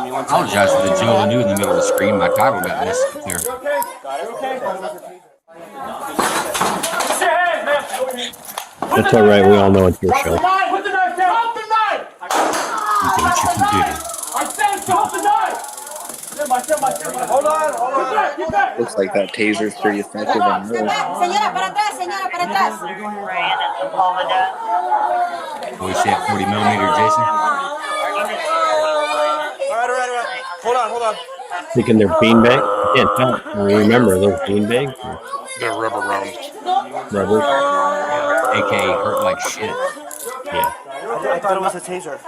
I apologize for the Joe and you in the middle of the screen. My title got messed up there. Okay. Put your hands, man. Over here. That's all right. We all know it's your show. Put the knife down. Drop the knife. You do what you can do. I said drop the knife. Stand by. Hold on. Get back. Looks like that taser's pretty effective on her. Señora, para atrás. What you say at 40 millimeter, Jason? All right. Hold on. Thinking they're beanbag? I can't tell. Remember those beanbags? They're rubber rounds. Rubber? AKA hurt like shit. Yeah. I thought it was a taser.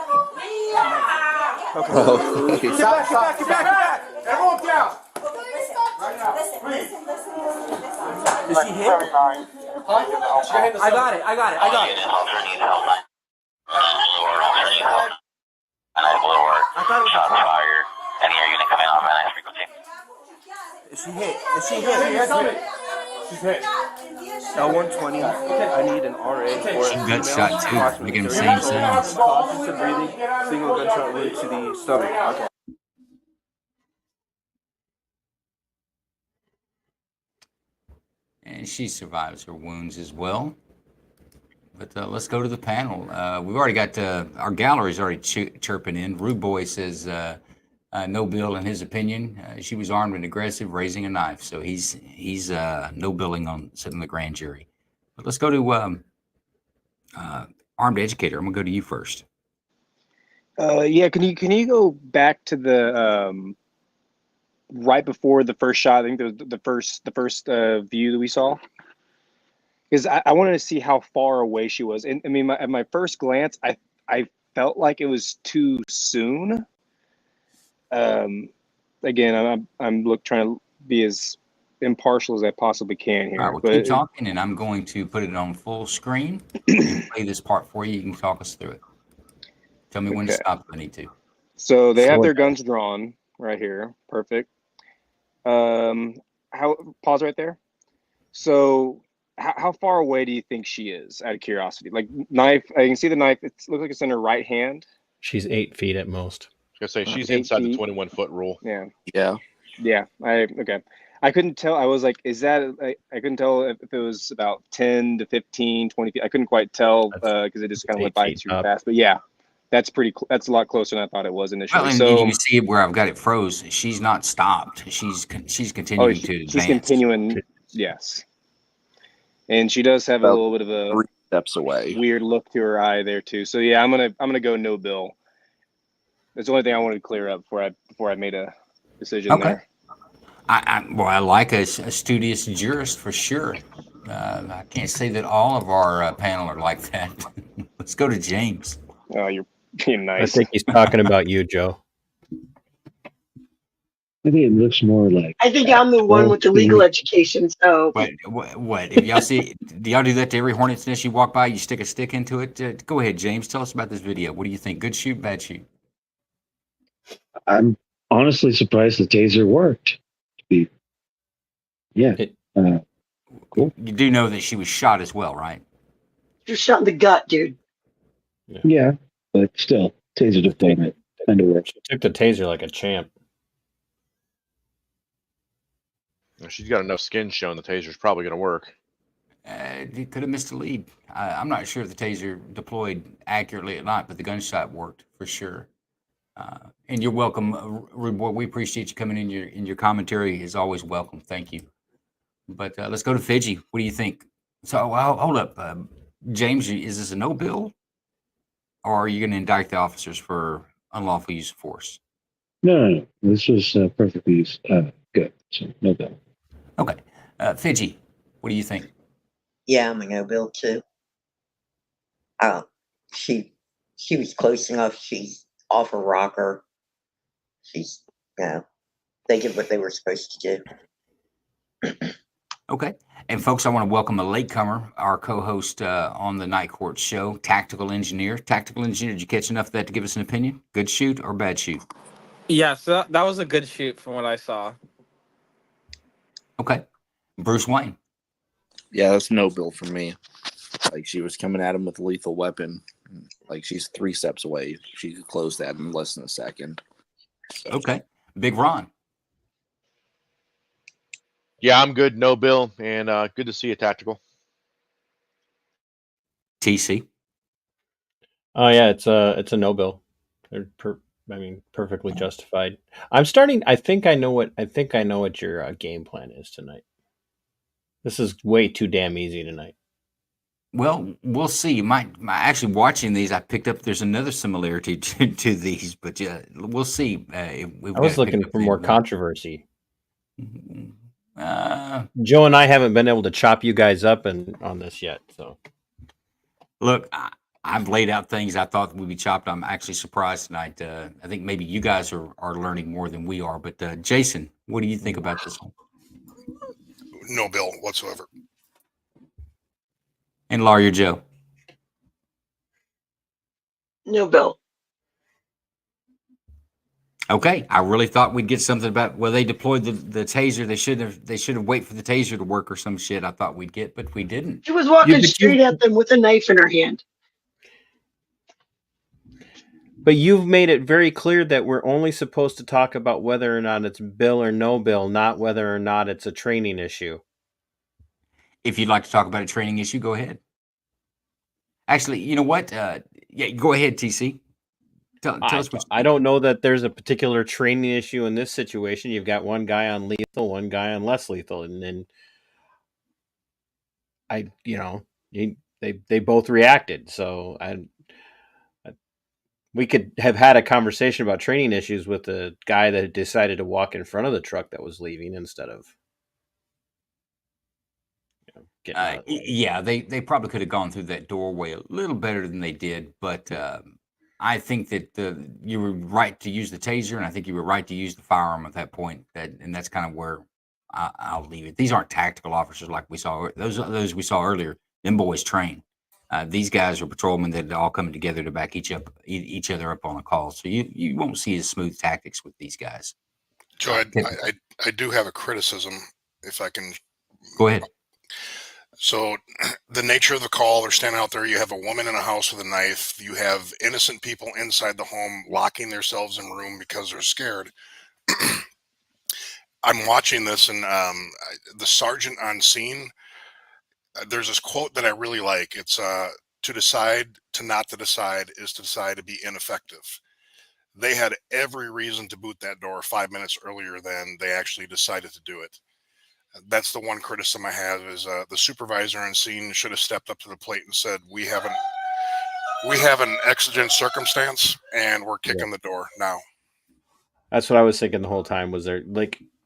Okay. Oh. Get back. Everyone down. Is she hit? I got it. Shots fired. Any air unit coming on man frequency. Is she hit? She's hit. L120. I need an RA for She got shot too, making the same sounds. Causes of breathing. Single gunshot wound to the stomach. Okay. And she survives her wounds as well. But let's go to the panel. We've already got our gallery's already chirping in. Rude Boy says no bill in his opinion. She was armed and aggressive, raising a knife. So he's no billing on sitting in the grand jury. But let's go to armed educator. I'm gonna go to you first. Yeah, can you go back to the right before the first shot. I think the first view that we saw. Because I wanted to see how far away she was. And I mean, at my first glance, I felt like it was too soon. Again, I'm trying to be as impartial as I possibly can here. All right, well, keep talking, and I'm going to put it on full screen and play this part for you. You can talk us through it. Tell me when to stop if I need to. So they have their guns drawn right here. Perfect. Pause right there. So how far away do you think she is, out of curiosity? Like, knife, I can see the knife. It looks like it's in her right hand. She's 8 feet at most. I was gonna say she's inside the 21-foot rule. Yeah. Okay. I couldn't tell. I was like, is that? I couldn't tell if it was about 10 to 15, 20 feet. I couldn't quite tell because it just kind of went by too fast. But yeah, that's that's a lot closer than I thought it was initially. Well, and so you can see where I've got it froze. She's not stopped. She's continuing to advance. She's continuing. Yes. And she does have a little bit of a 3 steps away. Weird look to her eye there too. So yeah, I'm gonna go no bill. That's the only thing I wanted to clear up before I made a decision there. I like a studious jurist for sure. I can't say that all of our panel are like that. Let's go to James. Oh, you're being nice. I think he's talking about you, Joe. I think it looks more like. I think I'm the one with the legal education. So What? If y'all see, do y'all do that to every hornet's nest you walk by? You stick a stick into it. Go ahead, James. Tell us about this video. What do you think? Good shoot, bad shoot? I'm honestly surprised the taser worked. Yeah. Cool. You do know that she was shot as well, right? you're shot in the gut, dude. Yeah, but still, taser deployment kind of works. She took the taser like a champ. She's got enough skin showing the taser's probably going to work. It could have missed a lead. I'm not sure if the taser deployed accurately or not, but the gunshot worked for sure. And you're welcome, Rude Boy. We appreciate you coming in. Your commentary is always welcome. Thank you. But let's go to Fidji. What do you think? So hold up, James. Is this a no bill, or are you going to indict the officers for unlawful use of force? No. This was perfectly good. So no bill. Okay, Fidji. What do you think? Yeah, I'm a no bill too. She was close enough. She's off a rocker. She's, they did what they were supposed to do. Okay. And folks, I want to welcome a latecomer, our co-host on the Night Court show, Tactical Engineer. Tactical Engineer, did you catch enough of that to give us an opinion? Good shoot or bad shoot? Yes, that was a good shoot from what I saw. Okay. Bruce Wayne. Yeah, that's no bill for me. Like, she was coming at him with a lethal weapon. Like, she's 3 steps away. She could close that in less than a second. Okay. Big Ron. Yeah, I'm good. No bill, and good to see you, Tactical. TC. Oh yeah, it's a no bill. Perfectly justified. I think I know what your game plan is tonight. This is way too damn easy tonight. Well, we'll see. Actually watching these, I picked up there's another similarity to these, but yeah, we'll see. I was looking for more controversy. Joe and I haven't been able to chop you guys up on this yet. So, look, I've laid out things I thought would be chopped. I'm actually surprised tonight. I think maybe you guys are learning more than we are. But Jason, what do you think about this one? No bill whatsoever. And Lawyer Joe. No bill. Okay, I really thought we'd get something about they deployed the taser. They should have waited for the taser to work or some shit. I thought we'd get, but we didn't. She was walking straight at them with a knife in her hand. But you've made it very clear that we're only supposed to talk about whether or not it's bill or no bill, not whether or not it's a training issue. If you'd like to talk about a training issue, go ahead. Actually, you know what? Yeah, go ahead, TC. Tell us what I don't know that there's a particular training issue in this situation. You've got one guy on lethal, one guy on less lethal, and then they both reacted. So We could have had a conversation about training issues with the guy that decided to walk in front of the truck that was leaving instead of getting out. Yeah, they probably could have gone through that doorway a little better than they did, but I think that you were right to use the taser, and I think you were right to use the firearm at that point. And that's kind of where I'll leave it. These aren't tactical officers like we saw. Those we saw earlier. Them boys train. These guys are patrolmen that are all coming together to back each other up on a call. So you won't see as smooth tactics with these guys. Joe, I do have a criticism, if I can. Go ahead. So the nature of the call, they're standing out there. You have a woman in a house with a knife. You have innocent people inside the home locking themselves in room because they're scared. I'm watching this, and the sergeant on scene, there's this quote that I really like. It's to decide to not to decide is to decide to be ineffective. They had every reason to boot that door 5 minutes earlier than they actually decided to do it. That's the one criticism I have is the supervisor on scene should have stepped up to the plate and said, we have an exigent circumstance and we're kicking the door now. That's what I was thinking the whole time. Was there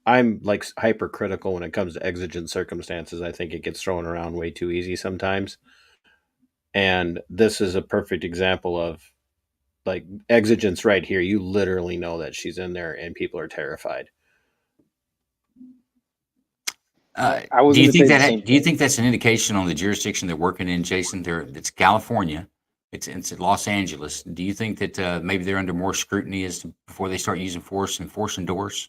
I'm hypercritical when it comes to exigent circumstances. I think it gets thrown around way too easy sometimes. And this is a perfect example of exigence right here. You literally know that she's in there and people are terrified. Do you think that's an indication on the jurisdiction they're working in, Jason? It's California. It's in Los Angeles. Do you think that maybe they're under more scrutiny before they start using force and forcing doors?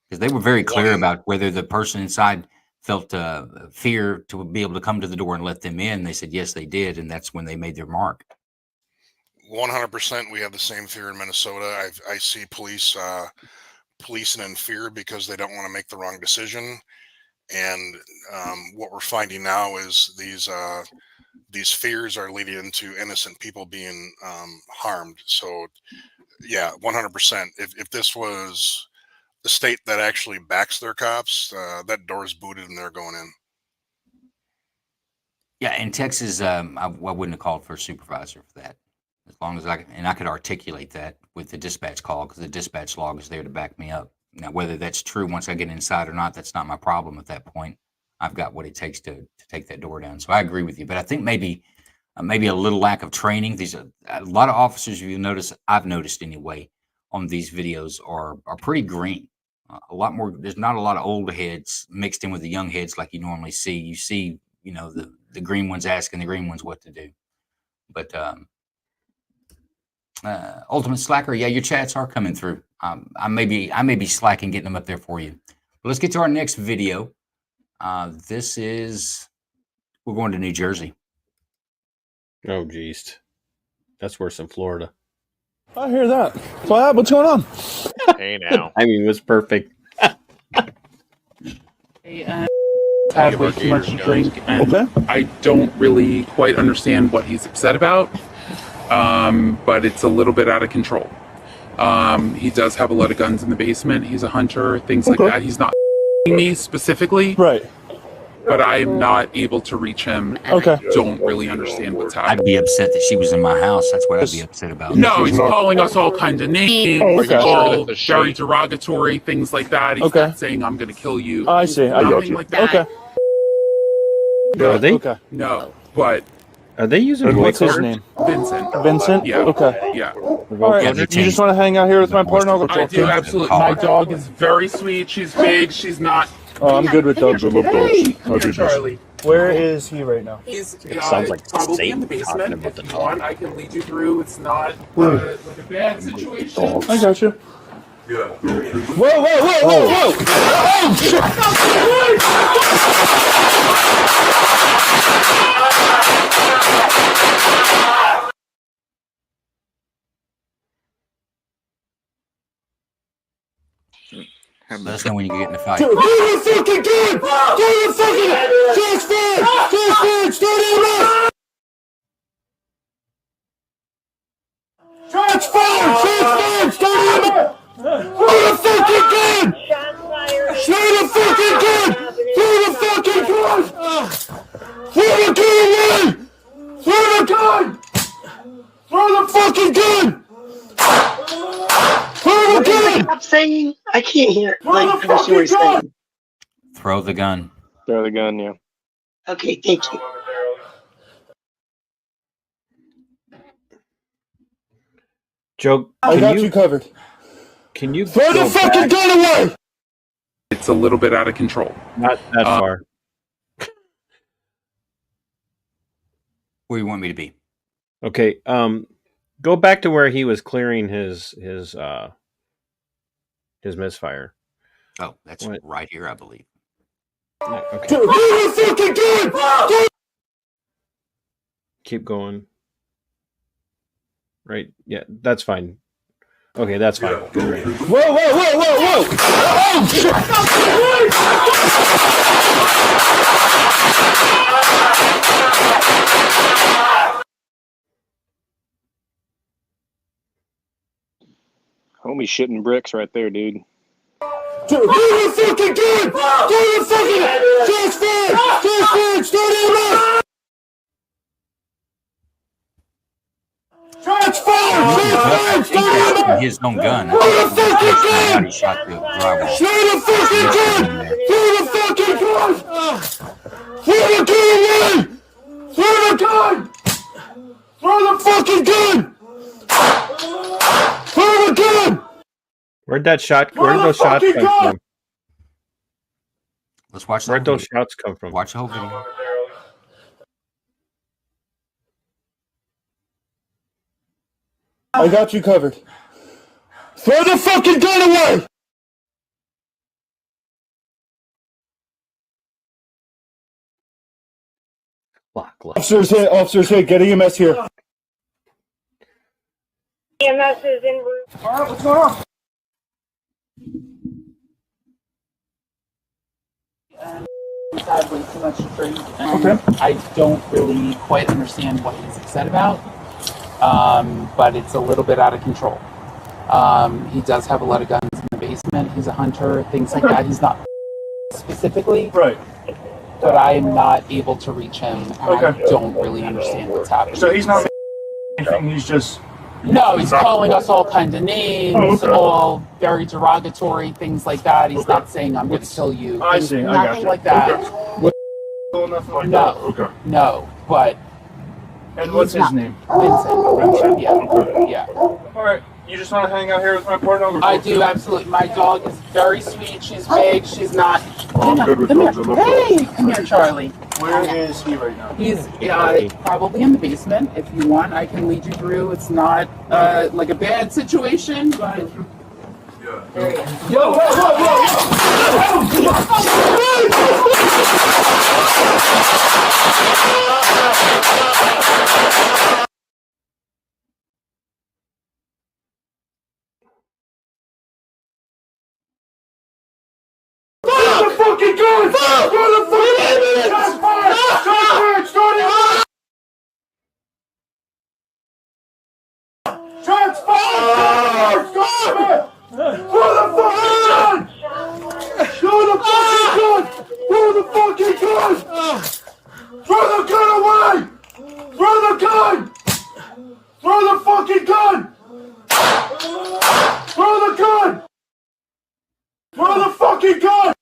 Because they were very clear about whether the person inside felt fear to be able to come to the door and let them in. They said yes, they did, and that's when they made their mark. 100%. We have the same fear in Minnesota. I see police policing in fear because they don't want to make the wrong decision. And what we're finding now is these fears are leading into innocent people being harmed. So, yeah, 100%. If this was the state that actually backs their cops, that door's booted and they're going in. Yeah, in Texas, I wouldn't have called for a supervisor for that. As long as I could articulate that with the dispatch call, because the dispatch log is there to back me up. Now, whether that's true once I get inside or not, that's not my problem at that point. I've got what it takes to take that door down. So I agree with you. But I think maybe a little lack of training. These a lot of officers, I've noticed anyway, on these videos are pretty green. A lot more. There's not a lot of old heads mixed in with the young heads like you normally see. You see, the green ones asking the green ones what to do. But Ultimate Slacker, yeah, your chats are coming through. I may be slacking getting them up there for you. But let's get to our next video. We're going to New Jersey. Oh, geez. That's worse than Florida. I hear that. What's going on? Hey, now. I mean, it was perfect. Had way too much to drink, and I don't really quite understand what he's upset about, but it's a little bit out of control. He does have a lot of guns in the basement. He's a hunter, things like that. He's not me specifically, right? But I am not able to reach him, and I don't really understand what's happening. I'd be upset that she was in my house. That's what I'd be upset about. No, he's calling us all kinds of names, all very derogatory, things like that. He's not saying, I'm going to kill you. I see. I got you. Like that. Are they? No, but... Are they using what's his name? Vincent. Vincent? Yeah. Okay. Yeah. All right. You just want to hang out here with my partner? I'll go I talk do, to him. absolutely. My dog is very sweet. She's big. She's not... Oh, I'm good with dogs. I love dogs. Come here, Charlie. Where is he right now? He's sounds like probably in the basement. If you want, I can lead you through. It's not like a bad situation. I got you. Yeah. Whoa, whoa, whoa, whoa, whoa! Oh, Let us know when you get in the fight. do the fucking gun! Do the fucking... Just fire! Just fire! Start in Shots fired! Shots fired! Start in Throw the fucking gun! Throw the fucking gun! Throw the fucking gun! Throw the gun away! Throw the gun! Throw the fucking gun! Stop saying. I can't hear. Throw Like, the understand what you're fucking gun! saying. Throw the gun. Throw the gun, yeah. Okay, thank you. Joe, I got you covered. Can you throw the fucking gun away? It's a little bit out of control. Not that far. Where you want me to be? Okay. Go back to where he was clearing his misfire. Oh, that's right here, I believe. Okay. Throw the fucking gun! Keep going. Right. Yeah, that's fine. Okay, that's fine. Good. Whoa, whoa, whoa, whoa, whoa! Oh, shit! Homie shitting bricks right there, dude. Throw the fucking gun! Throw the fucking gun! Shots fired! Shots fired! Start ammo! Shots fired! Shots fired! Start ammo! His own gun. Throw the fucking gun! He shot the drywall. Throw the fucking gun! Throw the fucking gun! Throw the gun away! Throw the gun! Throw the fucking gun! Throw the gun! Where'd those shots come from? Let's watch. Where'd those shots come from? Watch the whole video. I got you covered. Throw the fucking gun away! Officers hit, get EMS here. EMS is en route. Alright, what's going on? Had way too much to drink, and I don't really quite understand what he's upset about, but it's a little bit out of control. He does have a lot of guns in the basement. He's a hunter, things like that. He's not specifically, right, but I am not able to reach him. And I don't really understand what's happening. So he's not anything, he's just... No, he's calling us all kinds of names, all very derogatory, things like that. He's not saying, I'm going to kill you. I see, I got Nothing you. like that. Okay. Nothing like No. that? Okay. No, but... And what's his name? Vincent. Yeah. Alright, you just want to hang out here with my partner? I do, absolutely. My dog is very sweet. She's big. She's not... I'm good with dogs. I love Hey, dogs. come here, Charlie. Where is he right now? He's probably in the basement. If you want, I can lead you through. It's not like a bad situation, but... Yo, whoa, whoa, Throw the fucking gun! Throw the fucking gun! Shots fired! Shots fired! Starting fire! Shots fired! Throw the fucking gun! Throw the fucking gun! Throw the fucking gun! Throw the gun away! Throw the gun! Throw the fucking gun! Throw the gun! Throw the fucking gun!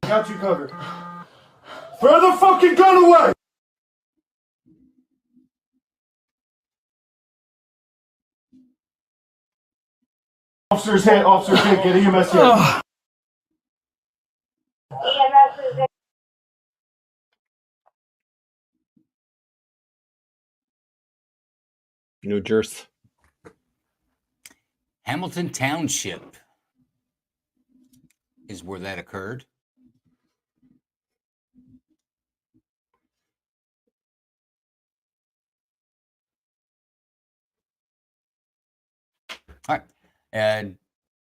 Got you covered. Throw the fucking gun away! Officers hit, get EMS here. EMS is in New Jersey. Hamilton Township is where that occurred. All right.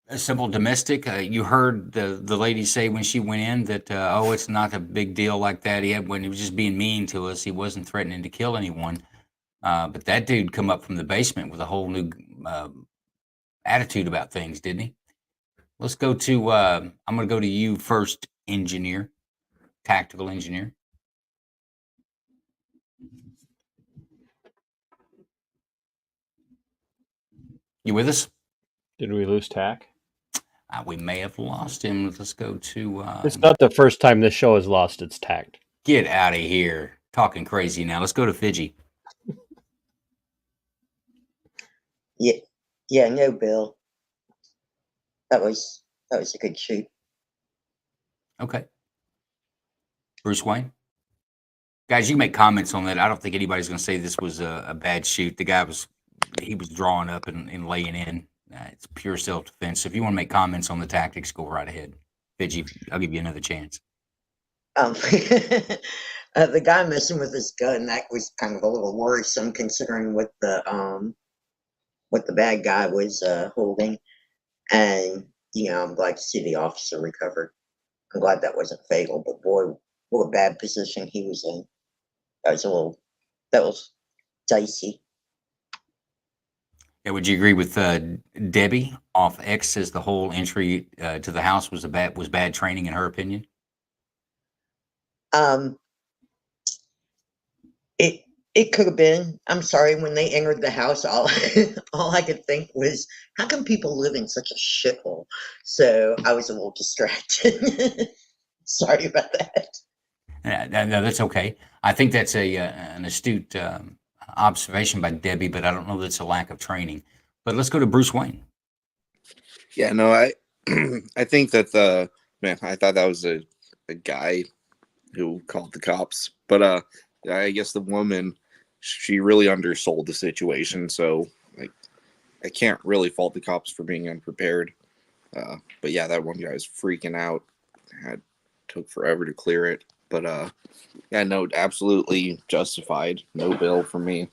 A simple domestic. You heard the lady say when she went in that, oh, it's not a big deal like that. When he was just being mean to us, he wasn't threatening to kill anyone. But that dude come up from the basement with a whole new attitude about things, didn't he? Let's go to, I'm going to go to you first, engineer, tactical engineer. You with us? Did we lose Tack? We may have lost him. Let's go to. It's not the first time this show has lost its tact. Get out of here. Talking crazy now. Let's go to Fidji. Yeah, no, Bill. That was a good shoot. Okay. Bruce Wayne? Guys, you can make comments on that. I don't think anybody's going to say this was a bad shoot. The guy was drawing up and laying in. It's pure self-defense. So if you want to make comments on the tactics, go right ahead. Fidji, I'll give you another chance. The guy messing with his gun, that was kind of a little worrisome considering what the bad guy was holding. And, I'm glad to see the officer recovered. I'm glad that wasn't fatal, but boy, what a bad position he was in. That was dicey. Yeah, would you agree with Debbie off X says the whole entry to the house was bad training in her opinion? It could have been. I'm sorry, when they entered the house, all I could think was, how can people live in such a shithole? So I was a little distracted. Sorry about that. No, that's okay. I think that's an astute observation by Debbie, but I don't know that's a lack of training. But let's go to Bruce Wayne. Yeah, no, I think that I thought that was a guy who called the cops, but I guess the woman, she really undersold the situation, so I can't really fault the cops for being unprepared. But yeah, that one guy was freaking out. Took forever to clear it, but yeah, no, absolutely justified. No bill for me.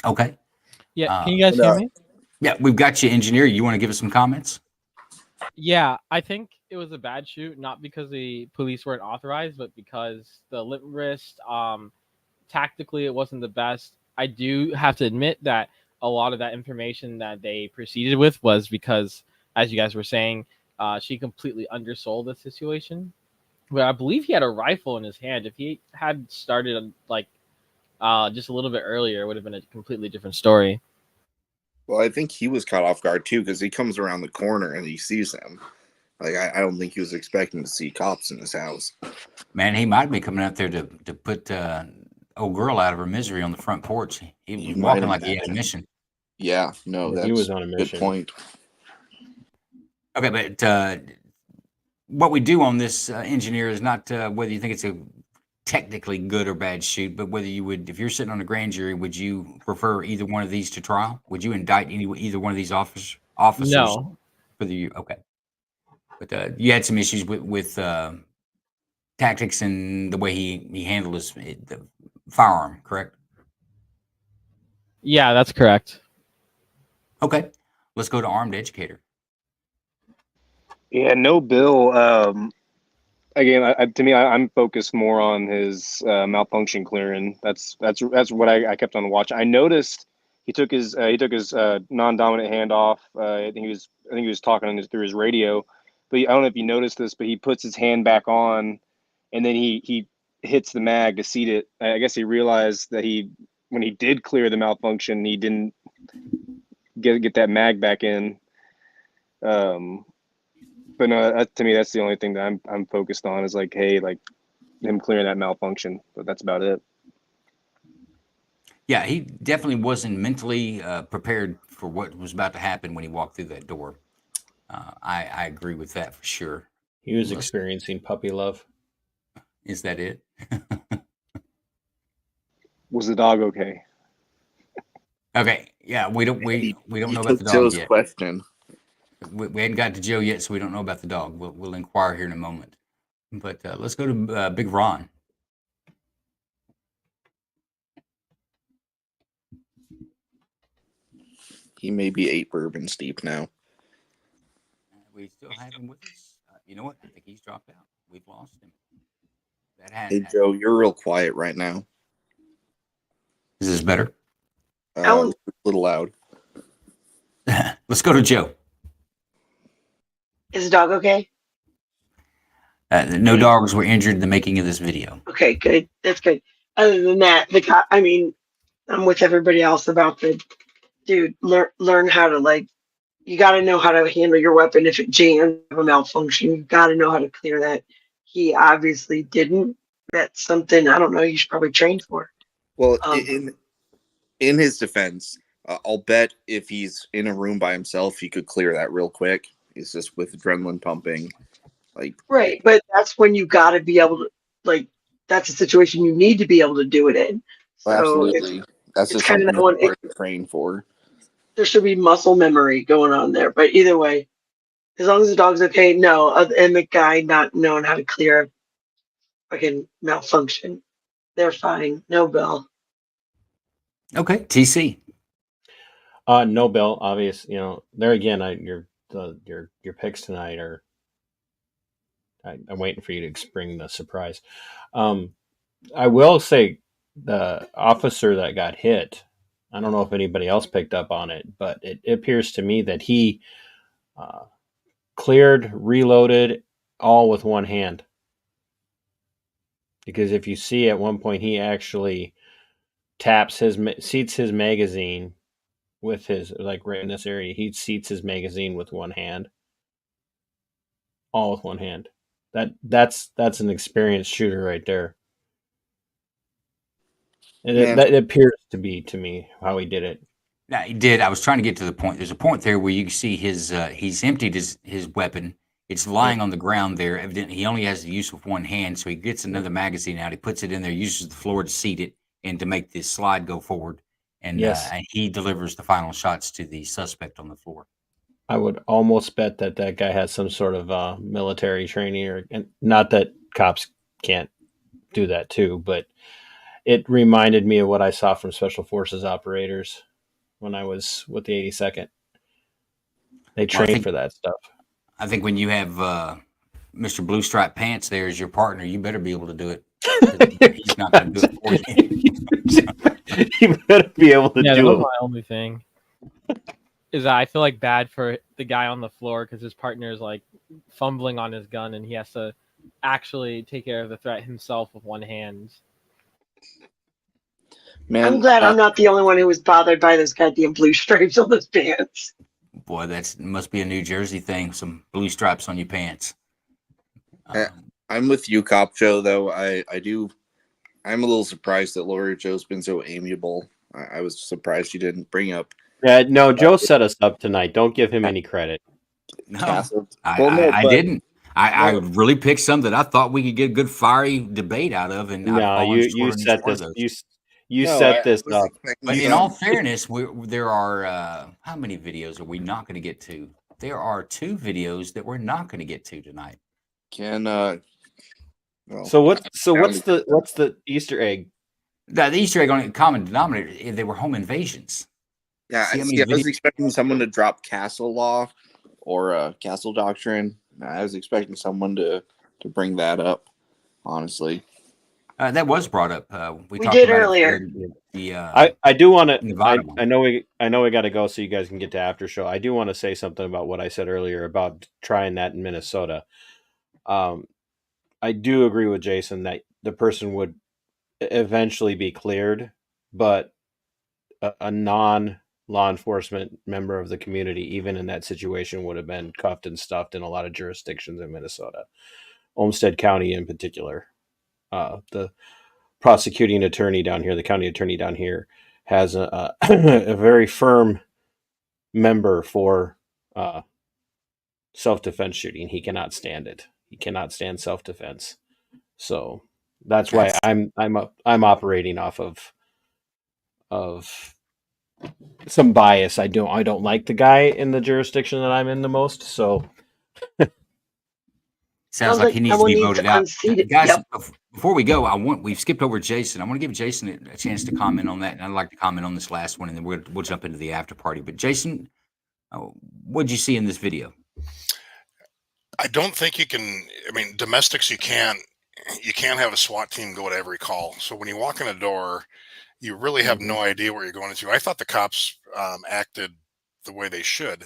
Okay. Yeah, can you guys hear me? Yeah, we've got you, engineer. You want to give us some comments? Yeah, I think it was a bad shoot, not because the police weren't authorized, but because the lip wrist, tactically, it wasn't the best. I do have to admit that a lot of that information that they proceeded with was because, as you guys were saying, she completely undersold the situation. But I believe he had a rifle in his hand. If he had started just a little bit earlier, it would have been a completely different story. Well, I think he was caught off guard too, because he comes around the corner and he sees them. I don't think he was expecting to see cops in his house. Man, he might be coming out there to put old girl out of her misery on the front porch. He was walking like he had a mission. Yeah, no, he was on a mission. Good point. Okay, but what we do on this engineer is not whether you think it's a technically good or bad shoot, but whether you would, if you're sitting on a grand jury, would you prefer either one of these to trial? Would you indict either one of these officers? No. For the okay, but you had some issues with tactics and the way he handled the firearm, correct? Yeah, that's correct. Okay, let's go to armed educator. Yeah, no bill. Again, to me, I'm focused more on his malfunction clearing. That's what I kept on watching. I noticed he took his non-dominant hand off. I think he was talking through his radio, but I don't know if you noticed this, but he puts his hand back on, and then he hits the mag to seat it. I guess he realized that when he did clear the malfunction, he didn't get that mag back in. But no, to me, that's the only thing that I'm focused on is him clearing that malfunction. But that's about it. Yeah, he definitely wasn't mentally prepared for what was about to happen when he walked through that door. I agree with that for sure. He was experiencing puppy love. Is that it? Was the dog okay? Okay, yeah, we don't know about the dog Joe's yet. question. We hadn't got to Joe yet, so we don't know about the dog. We'll inquire here in a moment. But let's go to Big Ron. He may be 8 bourbons deep now. We still have him with us. You know what? I think he's dropped out. We've lost him. Hey, Joe, you're real quiet right now. Is this better? A little loud. Let's go to Joe. Is the dog okay? No dogs were injured in the making of this video. Okay, good. That's good. Other than that, I'm with everybody else about dude. Learn how to you got to know how to handle your weapon if it jams a malfunction. You got to know how to clear that. He obviously didn't. That's something I don't know. You should probably train for. Well, in his defense, I'll bet if he's in a room by himself, he could clear that real quick. It's just with adrenaline pumping, Right, but that's when you got to be able to That's a situation you need to be able to do it in. So absolutely, that's it's just kind of something one. that we're trained for. There should be muscle memory going on there, but either way, as long as the dog's okay. No, and the guy not knowing how to clear a fucking malfunction, they're fine. No bill. Okay, TC. No bill. Obvious. There again. Your picks tonight are. I'm waiting for you to bring the surprise. I will say the officer that got hit. I don't know if anybody else picked up on it, but it appears to me that he cleared, reloaded, all with one hand. Because if you see at one point, he actually seats his magazine with his, right in this area, he seats his magazine with one hand. All with one hand. That's an experienced shooter right there. And that appears to be, to me, how he did it. Yeah, he did. I was trying to get to the point. There's a point there where you can see he's emptied his weapon. It's lying on the ground there. Evidently, he only has the use of one hand, so he gets another magazine out. He puts it in there, uses the floor to seat it, and to make this slide go forward. And and he delivers the final shots to the suspect on the floor. I would almost bet that guy has some sort of military training, and not that cops can't do that too, but it reminded me of what I saw from Special Forces operators when I was with the 82nd. They train for that stuff. I think when you have Mr. Blue Stripe Pants there as your partner, you better be able to do it. He's not going to do it for you. You better be able to do that it. was my only thing. Is that I feel bad for the guy on the floor because his partner is fumbling on his gun and he has to actually take care of the threat himself with one hand. Man, I'm glad I'm not the only one who was bothered by those goddamn blue stripes on his pants. Boy, that must be a New Jersey thing. Some blue stripes on your pants. I'm with you, Cop Joe. Though I'm a little surprised that Lawyer Joe's been so amiable. I was surprised you didn't bring up. Yeah, no, Joe set us up tonight. Don't give him any credit. No, I didn't. I really picked some that I thought we could get a good fiery debate out of, and no, you set this. You set this up. But in all fairness, there are how many videos are we not going to get to? There are 2 videos that we're not going to get to tonight. So what's the Easter egg? The Easter egg on the common denominator. They were home invasions. Yeah, I was expecting someone to drop Castle Law or Castle Doctrine. I was expecting someone to bring that up. Honestly, that was brought up. We talked did about earlier. I do want to. I know we got to go, so you guys can get to after show. I do want to say something about what I said earlier about trying that in Minnesota. I do agree with Jason that the person would eventually be cleared, but a non-law enforcement member of the community, even in that situation, would have been cuffed and stuffed in a lot of jurisdictions in Minnesota, Olmsted County in particular. The prosecuting attorney down here, the county attorney down here, has a very firm member for self-defense shooting. He cannot stand it. He cannot stand self-defense. So that's why I'm operating off of some bias. I don't like the guy in the jurisdiction that I'm in the most. So sounds like he needs to be voted out. Guys, before we go, we've skipped over Jason. I want to give Jason a chance to comment on that, and I'd like to comment on this last one, and then we'll jump into the after party. But Jason, what did you see in this video? I don't think you can. I mean, domestics, you can't have a SWAT team go to every call. So when you walk in a door, you really have no idea where you're going into. I thought the cops acted the way they should.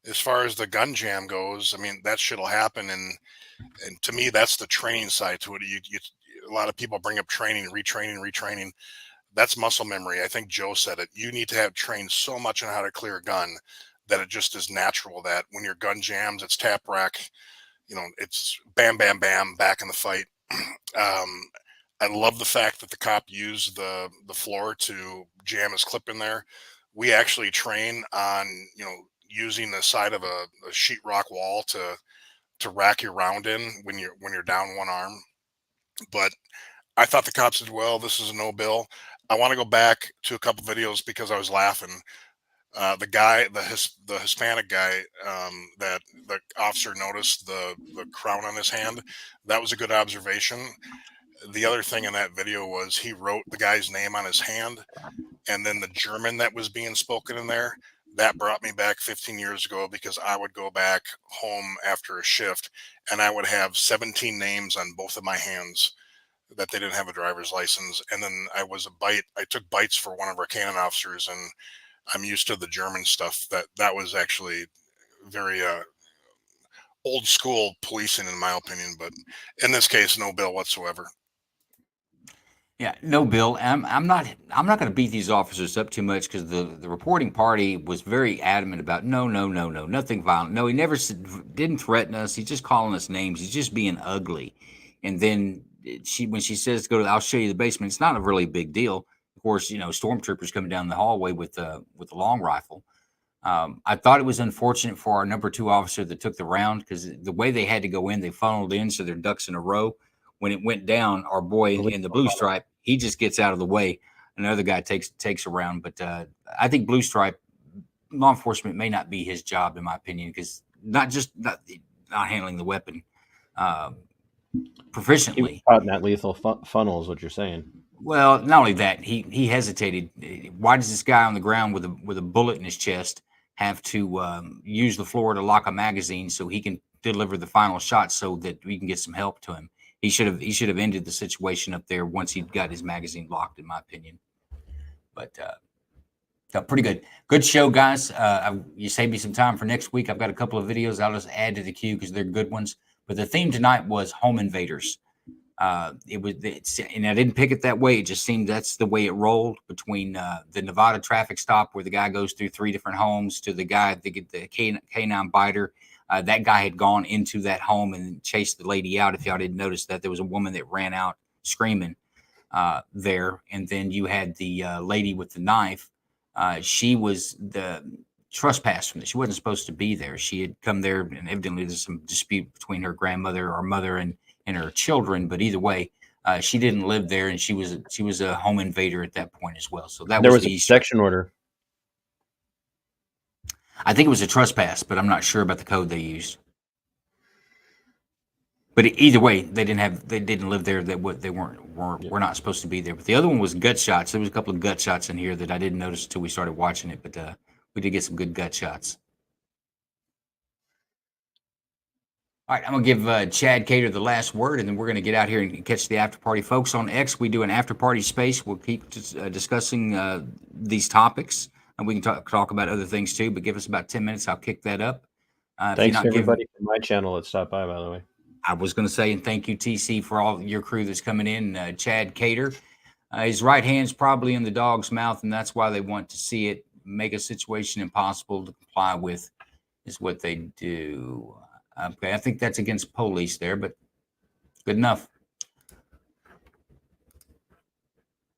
As far as the gun jam goes, I mean, that shit'll happen, and to me, that's the training side to it. A lot of people bring up training, retraining. that's muscle memory. I think Joe said it. You need to have trained so much on how to clear a gun that it just is natural that when your gun jams, it's tap rack, it's bam, bam, bam, back in the fight. I love the fact that the cop used the floor to jam his clip in there. We actually train on, using the side of a sheetrock wall to rack your round in when you're down one arm. But I thought the cops did well. This is a no bill. I want to go back to a couple videos because I was laughing. The guy, the Hispanic guy, that the officer noticed the crown on his hand. That was a good observation. The other thing in that video was he wrote the guy's name on his hand, and then the German that was being spoken in there, that brought me back 15 years ago, because I would go back home after a shift and I would have 17 names on both of my hands that they didn't have a driver's license. And then I took bites for one of our canine officers, and I'm used to the German stuff. That was actually very old school policing, in my opinion. But in this case, no bill whatsoever. Yeah, no, Bill. I'm not going to beat these officers up too much, because the reporting party was very adamant about no, nothing violent. No, he never didn't threaten us. He's just calling us names. He's just being ugly. And then when she says to go I'll show you the basement, it's not a really big deal. Of course, stormtroopers coming down the hallway with the long rifle. I thought it was unfortunate for our number 2 officer that took the round, because the way they had to go in, they funneled in so they're ducks in a row. When it went down, our boy in the blue stripe, he just gets out of the way. Another guy takes a round. But I think blue stripe law enforcement may not be his job, in my opinion, because not handling the weapon proficiently. He was caught in that lethal funnel is what you're saying. Well, not only that, he hesitated. Why does this guy on the ground with a bullet in his chest have to use the floor to lock a magazine so he can deliver the final shot so that we can get some help to him? He should have ended the situation up there once he got his magazine locked, in my opinion. But pretty good show, guys. You saved me some time for next week. I've got a couple of videos I'll just add to the queue because they're good ones. But the theme tonight was home invaders. And I didn't pick it that way. It just seemed that's the way it rolled between the Nevada traffic stop where the guy goes through 3 different homes to the guy, the canine biter. That guy had gone into that home and chased the lady out. If y'all didn't notice that, there was a woman that ran out screaming there. And then you had the lady with the knife. She was the trespass from this. She wasn't supposed to be there. She had come there, and evidently there's some dispute between her grandmother or mother and her children. But either way, she didn't live there, and she was a home invader at that point as well. So there was a protection order. I think it was a trespass, but I'm not sure about the code they used. But either way, they didn't live there. They were not supposed to be there. But the other one was gut shots. There was a couple of gut shots in here that I didn't notice until we started watching it. But we did get some good gut shots. All right, I'm going to give Chad Cater the last word, and then we're going to get out here and catch the after party. Folks, on X, we do an after party space. We'll keep discussing these topics. And we can talk about other things too, but give us about 10 minutes. I'll kick that up. Thanks to everybody from my channel that stopped by the way. I was going to say, and thank you, TC, for all your crew that's coming in. Chad Cater, his right hand's probably in the dog's mouth, and that's why they want to see it. Make a situation impossible to comply with is what they do. Okay, I think that's against police there, but good enough.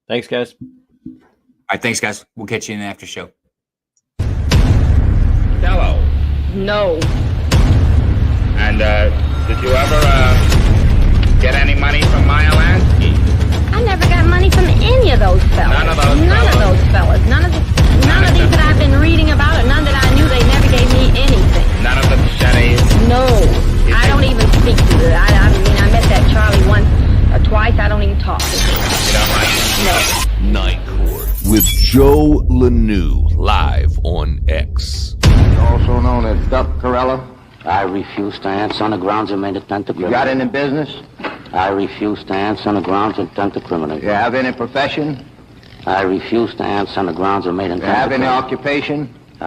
Thanks, guys. All right, thanks, guys. We'll catch you in the after show. Hello. No. And did you ever get any money from Maya Lansky? I never got money from any of those fellas. None of those fellas. None of these that I've been reading about, or none that I knew. They never gave me anything. None of the Chennies? No. I don't even speak to it. I mean, I met that Charlie once or twice. I don't even talk to him. You don't like him? No. Night Court with Joe Lanou, live on X. Also known as Duck Corella. I refuse to answer on the grounds of made intent to You criminal. got any business? I refuse to answer on the grounds of intent to criminal. You have any profession? I refuse to answer on the grounds of made You intent have to any criminal. occupation?